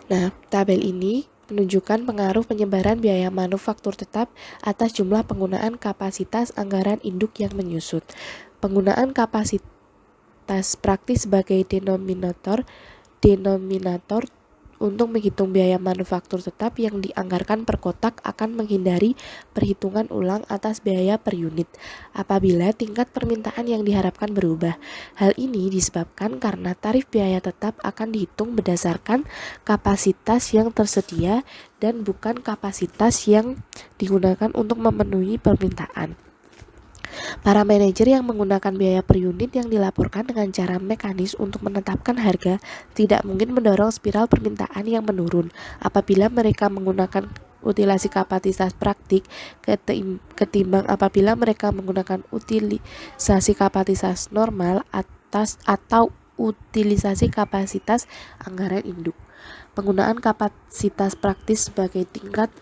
Nah, tabel ini menunjukkan pengaruh penyebaran biaya manufaktur tetap atas jumlah penggunaan kapasitas anggaran induk yang menyusut. Penggunaan kapasitas praktis sebagai denominator untuk menghitung biaya manufaktur tetap yang dianggarkan per kotak akan menghindari perhitungan ulang atas biaya per unit apabila tingkat permintaan yang diharapkan berubah. Hal ini disebabkan karena tarif biaya tetap akan dihitung berdasarkan kapasitas yang tersedia dan bukan kapasitas yang digunakan untuk memenuhi permintaan. Para manajer yang menggunakan biaya per unit yang dilaporkan dengan cara mekanis untuk menetapkan harga tidak mungkin mendorong spiral permintaan yang menurun apabila mereka menggunakan utilasi kapasitas praktik ketimbang apabila mereka menggunakan utilisasi kapasitas normal atau utilisasi kapasitas anggaran induk. Penggunaan kapasitas praktis sebagai tingkat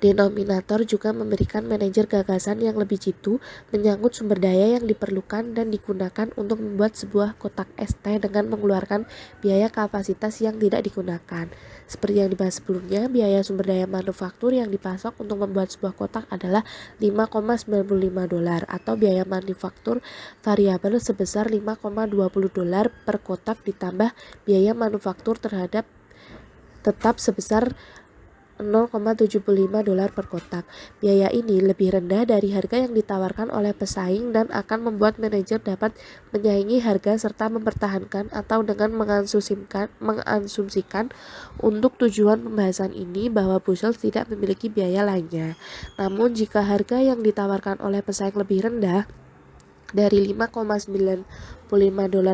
denominator juga memberikan manajer gagasan yang lebih jitu menyangkut sumber daya yang diperlukan dan digunakan untuk membuat sebuah kotak es teh dengan mengeluarkan biaya kapasitas yang tidak digunakan. Seperti yang dibahas sebelumnya, biaya sumber daya manufaktur yang dipasok untuk membuat sebuah kotak adalah $5,95 atau biaya manufaktur variabel sebesar $5,20 per kotak ditambah biaya manufaktur terhadap tetap sebesar $0,75 per kotak. Biaya ini lebih rendah dari harga yang ditawarkan oleh pesaing dan akan membuat manajer dapat menyaingi harga serta mempertahankan atau dengan mengasumsikan untuk tujuan pembahasan ini bahwa Bushels tidak memiliki biaya lainnya. Namun jika harga yang ditawarkan oleh pesaing lebih rendah dari $5,95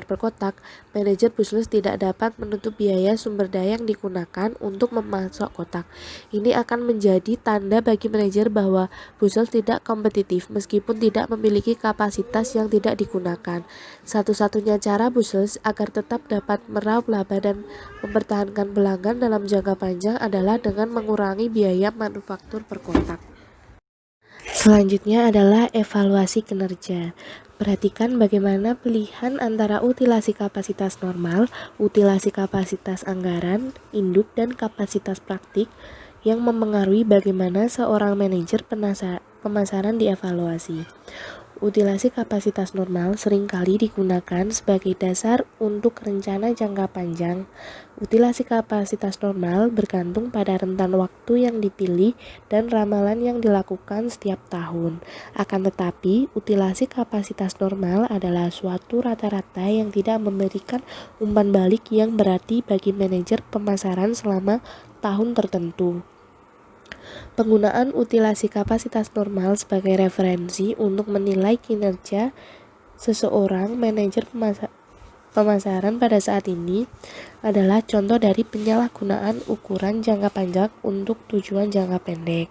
per kotak, manajer Bushels tidak dapat menutup biaya sumber daya yang digunakan untuk memasok kotak. Ini akan menjadi tanda bagi manajer bahwa Bushels tidak kompetitif meskipun tidak memiliki kapasitas yang tidak digunakan. Satu-satunya cara Bushels agar tetap dapat meraup laba dan mempertahankan pelanggan dalam jangka panjang adalah dengan mengurangi biaya manufaktur per kotak. Selanjutnya adalah evaluasi kinerja. Perhatikan bagaimana pilihan antara utilasi kapasitas normal, utilasi kapasitas anggaran, induk, dan kapasitas praktik yang mempengaruhi bagaimana seorang manajer pemasaran dievaluasi. Utilasi kapasitas normal seringkali digunakan sebagai dasar untuk rencana jangka panjang. Utilasi kapasitas normal bergantung pada rentan waktu yang dipilih dan ramalan yang dilakukan setiap tahun. Akan tetapi, utilasi kapasitas normal adalah suatu rata-rata yang tidak memberikan umpan balik yang berarti bagi manajer pemasaran selama tahun tertentu. Penggunaan utilasi kapasitas normal sebagai referensi untuk menilai kinerja seseorang manajer pemasaran pada saat ini adalah contoh dari penyalahgunaan ukuran jangka panjang untuk tujuan jangka pendek.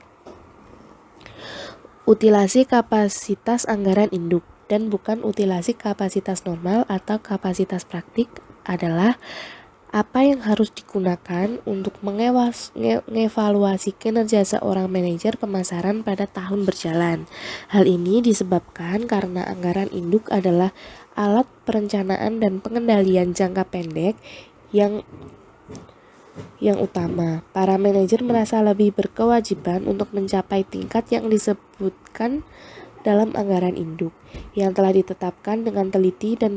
Utilasi kapasitas anggaran induk dan bukan utilasi kapasitas normal atau kapasitas praktik adalah apa yang harus digunakan untuk mengevaluasi kinerja seorang manajer pemasaran pada tahun berjalan. Hal ini disebabkan karena anggaran induk adalah alat perencanaan dan pengendalian jangka pendek yang utama. Para manajer merasa lebih berkewajiban untuk mencapai tingkat yang disebutkan dalam anggaran induk yang telah ditetapkan dengan teliti dan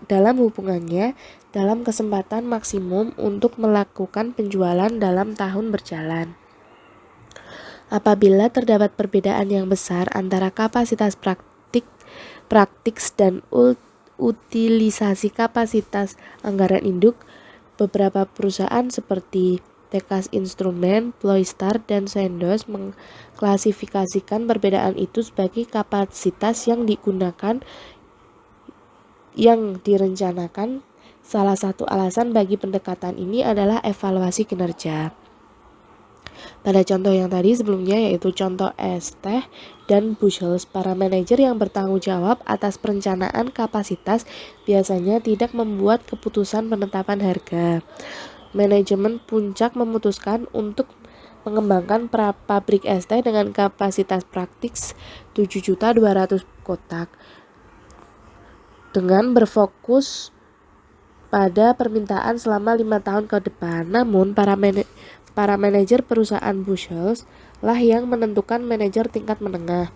dalam hubungannya dalam kesempatan maksimum untuk melakukan penjualan dalam tahun berjalan. Apabila terdapat perbedaan yang besar antara kapasitas praktik dan utilisasi kapasitas anggaran induk, beberapa perusahaan seperti Texas Instruments, Ploystar, dan Sandoz mengklasifikasikan perbedaan itu sebagai kapasitas yang digunakan yang direncanakan. Salah satu alasan bagi pendekatan ini adalah evaluasi kinerja. Pada contoh yang tadi sebelumnya, yaitu contoh Esteh dan Bushels, para manajer yang bertanggung jawab atas perencanaan kapasitas biasanya tidak membuat keputusan penetapan harga. Manajemen puncak memutuskan untuk mengembangkan pabrik Esteh dengan kapasitas praktik 7.200.000 kotak dengan berfokus pada permintaan selama 5 tahun ke depan. Namun para manajer perusahaan Bushels lah yang menentukan manajer tingkat menengah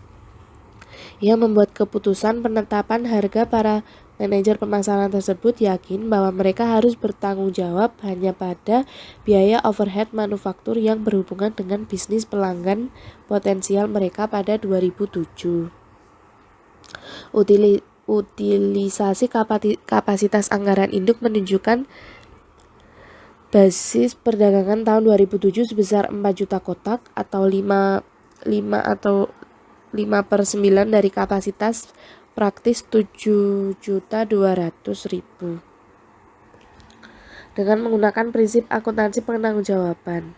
yang membuat keputusan penetapan harga. Para manajer pemasaran tersebut yakin bahwa mereka harus bertanggung jawab hanya pada biaya overhead manufaktur yang berhubungan dengan bisnis pelanggan potensial mereka pada 2007. Utilisasi kapasitas anggaran induk menunjukkan basis perdagangan tahun 2007 sebesar 4 juta kotak atau 5/9 dari kapasitas praktis 7.200.000 dengan menggunakan prinsip akuntansi penangguhjawaban.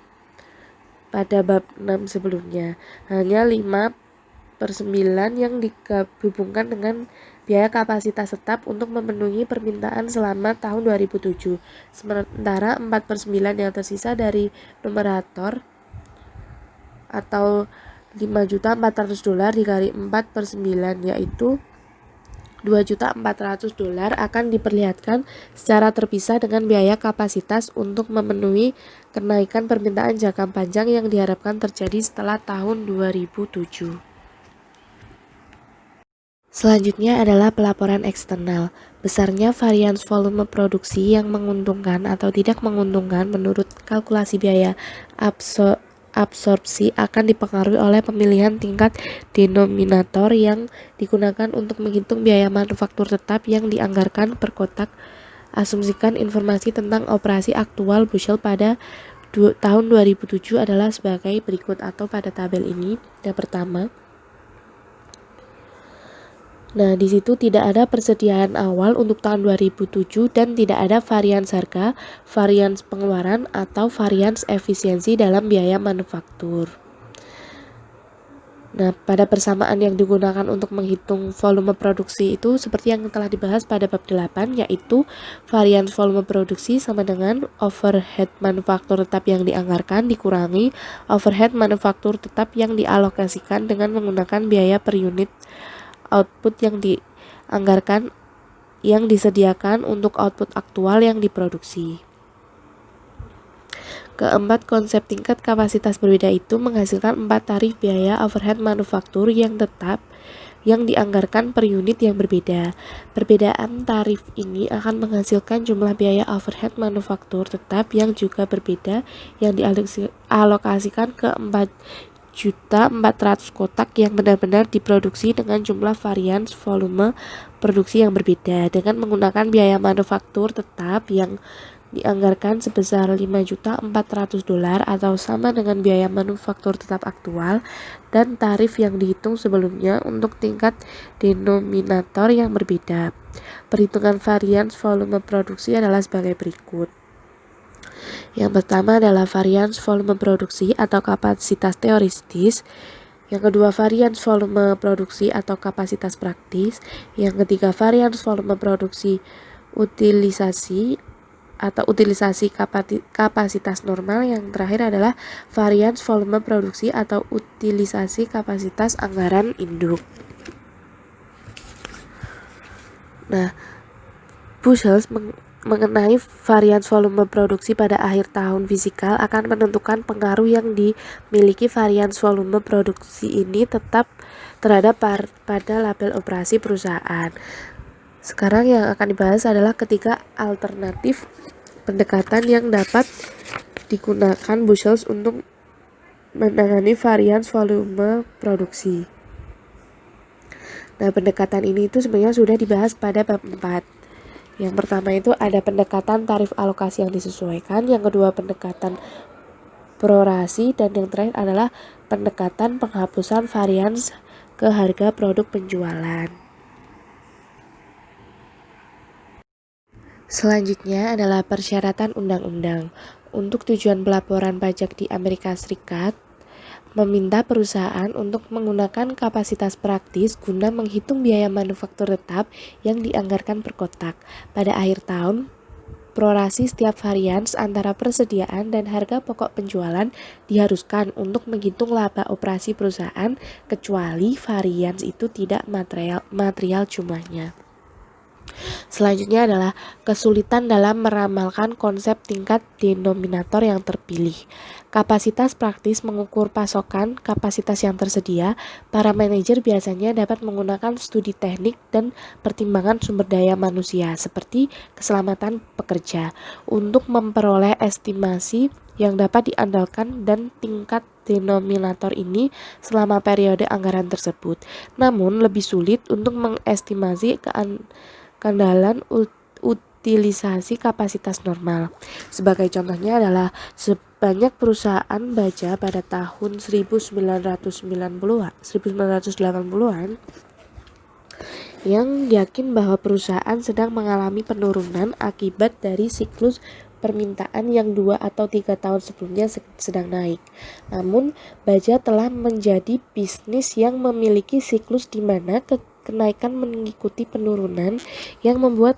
Pada bab 6 sebelumnya, hanya 5/9 yang dihubungkan dengan biaya kapasitas tetap untuk memenuhi permintaan selama tahun 2007. Sementara 4/9 yang tersisa dari numerator atau $5.400.000 dikali 4/9 yaitu $2.400.000 akan diperlihatkan secara terpisah dengan biaya kapasitas untuk memenuhi kenaikan permintaan jangka panjang yang diharapkan terjadi setelah tahun 2007. Selanjutnya adalah pelaporan eksternal. Besarnya varians volume produksi yang menguntungkan atau tidak menguntungkan menurut kalkulasi biaya absorpsi akan dipengaruhi oleh pemilihan tingkat denominator yang digunakan untuk menghitung biaya manufaktur tetap yang dianggarkan per kotak. Asumsikan informasi tentang operasi aktual bushel pada tahun 2007 adalah sebagai berikut atau pada tabel ini. Yang pertama, nah, di situ tidak ada persediaan awal untuk tahun 2007 dan tidak ada varians harga, varians pengeluaran, atau varians efisiensi dalam biaya manufaktur. Nah, pada persamaan yang digunakan untuk menghitung volume produksi itu seperti yang telah dibahas pada bab 8, yaitu varians volume produksi sama dengan overhead manufaktur tetap yang dianggarkan dikurangi overhead manufaktur tetap yang dialokasikan dengan menggunakan biaya per unit output yang dianggarkan yang disediakan untuk output aktual yang diproduksi. Keempat, konsep tingkat kapasitas berbeda itu menghasilkan 4 tarif biaya overhead manufaktur yang tetap yang dianggarkan per unit yang berbeda. Perbedaan tarif ini akan menghasilkan jumlah biaya overhead manufaktur tetap yang juga berbeda yang dialokasikan ke 4.400.000 kotak yang benar-benar diproduksi dengan jumlah varians volume produksi yang berbeda dengan menggunakan biaya manufaktur tetap yang dianggarkan sebesar $5.400.000 atau sama dengan biaya manufaktur tetap aktual dan tarif yang dihitung sebelumnya untuk tingkat denominator yang berbeda. Perhitungan varians volume produksi adalah sebagai berikut. Yang pertama adalah varians volume produksi atau kapasitas teoritis. Yang kedua, varians volume produksi atau kapasitas praktis. Yang ketiga, varians volume produksi utilisasi atau utilisasi kapasitas normal. Yang terakhir adalah varians volume produksi atau utilisasi kapasitas anggaran induk. Nah, Bushels mengenai varians volume produksi pada akhir tahun fisikal akan menentukan pengaruh yang dimiliki varians volume produksi ini tetap terhadap pada label operasi perusahaan. Sekarang yang akan dibahas adalah ketiga alternatif pendekatan yang dapat digunakan Bushels untuk menangani varians volume produksi. Nah, pendekatan ini itu sebenarnya sudah dibahas pada bab 4. Yang pertama itu ada pendekatan tarif alokasi yang disesuaikan, yang kedua pendekatan prorasi, dan yang terakhir adalah pendekatan penghapusan varians ke harga produk penjualan. Selanjutnya adalah persyaratan undang-undang. Untuk tujuan pelaporan pajak di Amerika Serikat, meminta perusahaan untuk menggunakan kapasitas praktis guna menghitung biaya manufaktur tetap yang dianggarkan per kotak. Pada akhir tahun, prorasi setiap varians antara persediaan dan harga pokok penjualan diharuskan untuk menghitung laba operasi perusahaan kecuali varians itu tidak material jumlahnya. Selanjutnya adalah kesulitan dalam meramalkan konsep tingkat denominator yang terpilih. Kapasitas praktis mengukur pasokan kapasitas yang tersedia. Para manajer biasanya dapat menggunakan studi teknik dan pertimbangan sumber daya manusia seperti keselamatan pekerja untuk memperoleh estimasi yang dapat diandalkan dan tingkat denominator ini selama periode anggaran tersebut. Namun lebih sulit untuk mengestimasi keandalan utilisasi kapasitas normal. Sebagai contohnya adalah sebanyak perusahaan baja pada tahun 1980-an yang yakin bahwa perusahaan sedang mengalami penurunan akibat dari siklus permintaan yang 2 atau 3 tahun sebelumnya sedang naik. Namun, baja telah menjadi bisnis yang memiliki siklus di mana kenaikan mengikuti penurunan yang membuat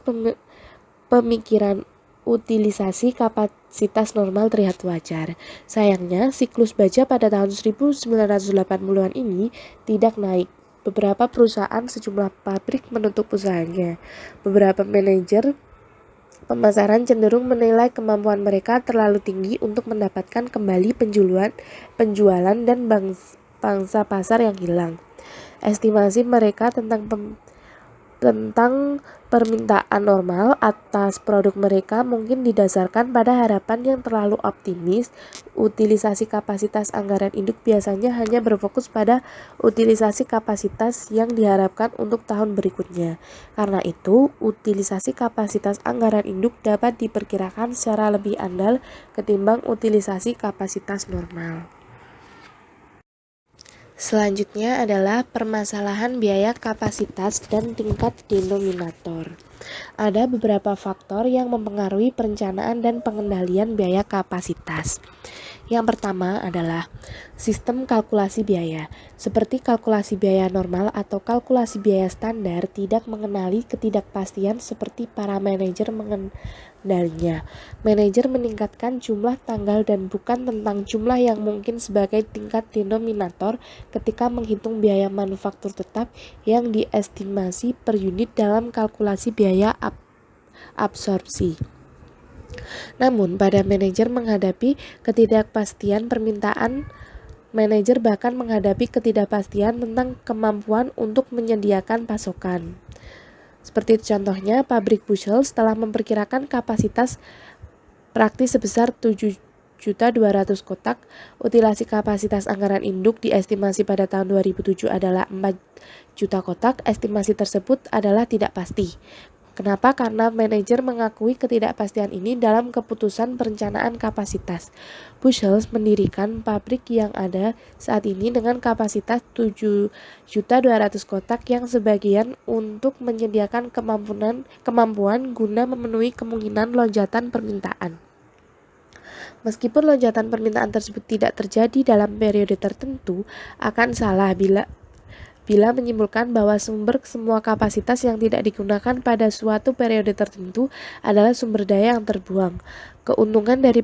pemikiran utilisasi kapasitas normal terlihat wajar. Sayangnya, siklus baja pada tahun 1980-an ini tidak naik. Beberapa perusahaan sejumlah pabrik menutup usahanya. Beberapa manajer pemasaran cenderung menilai kemampuan mereka terlalu tinggi untuk mendapatkan kembali penjualan dan pangsa pasar yang hilang. Estimasi mereka tentang tentang permintaan normal atas produk mereka mungkin didasarkan pada harapan yang terlalu optimis. Utilisasi kapasitas anggaran induk biasanya hanya berfokus pada utilisasi kapasitas yang diharapkan untuk tahun berikutnya. Karena itu, utilisasi kapasitas anggaran induk dapat diperkirakan secara lebih andal ketimbang utilisasi kapasitas normal. Selanjutnya adalah permasalahan biaya kapasitas dan tingkat denominator. Ada beberapa faktor yang mempengaruhi perencanaan dan pengendalian biaya kapasitas. Yang pertama adalah sistem kalkulasi biaya. Seperti kalkulasi biaya normal atau kalkulasi biaya standar tidak mengenali ketidakpastian seperti para manajer mengendalinya. Manajer meningkatkan jumlah tanggal dan bukan tentang jumlah yang mungkin sebagai tingkat denominator ketika menghitung biaya manufaktur tetap yang diestimasi per unit dalam kalkulasi biaya absorpsi. Namun, pada manajer menghadapi ketidakpastian permintaan, manajer bahkan menghadapi ketidakpastian tentang kemampuan untuk menyediakan pasokan. Seperti contohnya, pabrik Bushels telah memperkirakan kapasitas praktis sebesar 7.200.000 kotak. Utilasi kapasitas anggaran induk diestimasi pada tahun 2007 adalah 4 juta kotak. Estimasi tersebut adalah tidak pasti. Kenapa? Karena manajer mengakui ketidakpastian ini dalam keputusan perencanaan kapasitas. Bushels mendirikan pabrik yang ada saat ini dengan kapasitas 7.200.000 kotak yang sebagian untuk menyediakan kemampuan guna memenuhi kemungkinan lonjakan permintaan. Meskipun lonjakan permintaan tersebut tidak terjadi dalam periode tertentu, akan salah bila menyimpulkan bahwa sumber semua kapasitas yang tidak digunakan pada suatu periode tertentu adalah sumber daya yang terbuang. Keuntungan dari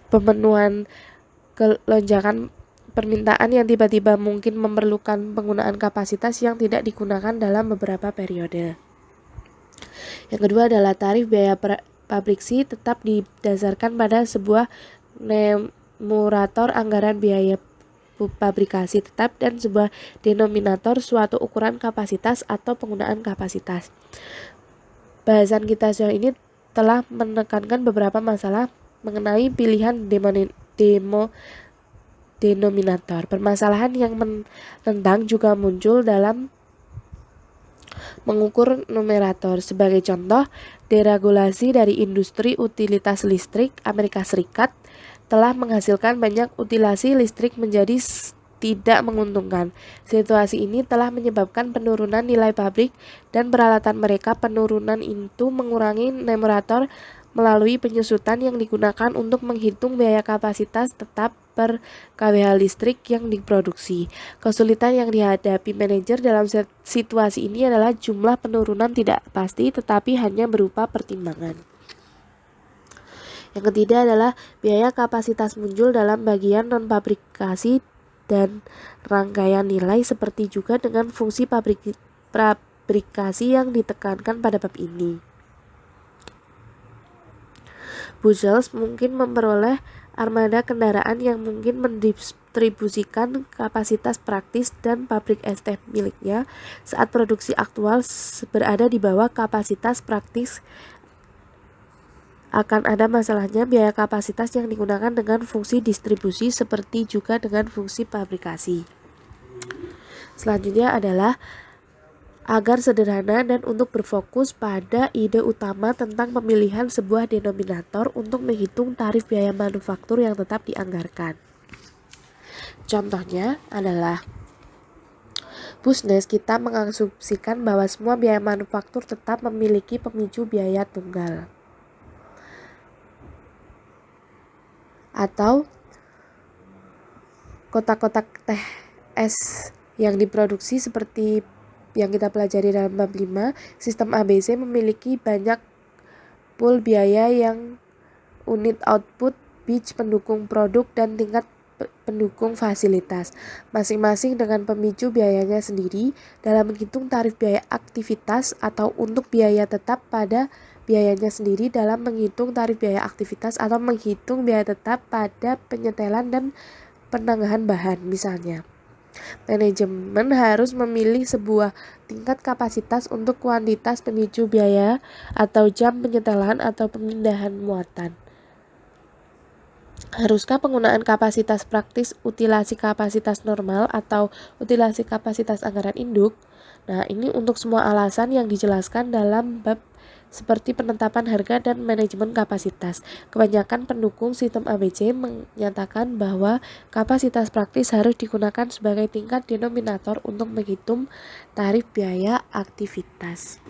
pemenuhan lonjakan permintaan yang tiba-tiba mungkin memerlukan penggunaan kapasitas yang tidak digunakan dalam beberapa periode. Yang kedua adalah tarif biaya pabriksi tetap didasarkan pada sebuah numerator anggaran biaya pabrikasi tetap dan sebuah denominator suatu ukuran kapasitas atau penggunaan kapasitas. Bahasan kita sejauh ini telah menekankan beberapa masalah mengenai pilihan denominator. Permasalahan yang menentang juga muncul dalam mengukur numerator. Sebagai contoh, deregulasi dari industri utilitas listrik Amerika Serikat telah menghasilkan banyak utilasi listrik menjadi tidak menguntungkan. Situasi ini telah menyebabkan penurunan nilai pabrik dan peralatan mereka. Penurunan itu mengurangi numerator melalui penyusutan yang digunakan untuk menghitung biaya kapasitas tetap per kWh listrik yang diproduksi. Kesulitan yang dihadapi manajer dalam situasi ini adalah jumlah penurunan tidak pasti tetapi hanya berupa pertimbangan. Yang ketiga adalah biaya kapasitas muncul dalam bagian non-pabrikasi dan rangkaian nilai seperti juga dengan fungsi pabrikasi yang ditekankan pada bab ini. Bushels mungkin memperoleh armada kendaraan yang mungkin mendistribusikan kapasitas praktis dan pabrik ST miliknya saat produksi aktual berada di bawah kapasitas praktis. Akan ada masalahnya biaya kapasitas yang digunakan dengan fungsi distribusi seperti juga dengan fungsi pabrikasi. Selanjutnya adalah agar sederhana dan untuk berfokus pada ide utama tentang pemilihan sebuah denominator untuk menghitung tarif biaya manufaktur yang tetap dianggarkan. Contohnya adalah Business kita mengasumsikan bahwa semua biaya manufaktur tetap memiliki pemicu biaya tunggal. Atau kotak-kotak teh es yang diproduksi seperti yang kita pelajari dalam bab 5, sistem ABC memiliki banyak pool biaya yang unit output, batch pendukung produk, dan tingkat pendukung fasilitas, masing-masing dengan pemicu biayanya sendiri. Dalam menghitung tarif biaya aktivitas atau untuk biaya tetap pada biayanya sendiri dalam menghitung tarif biaya aktivitas atau menghitung biaya tetap pada penyetelan dan penambahan bahan misalnya. Manajemen harus memilih sebuah tingkat kapasitas untuk kuantitas pemicu biaya atau jam penyetelan atau pemindahan muatan. Haruskah penggunaan kapasitas praktis utilasi kapasitas normal atau utilasi kapasitas anggaran induk? Nah, ini untuk semua alasan yang dijelaskan dalam bab seperti penetapan harga dan manajemen kapasitas. Kebanyakan pendukung sistem ABC menyatakan bahwa kapasitas praktis harus digunakan sebagai tingkat denominator untuk menghitung tarif biaya aktivitas.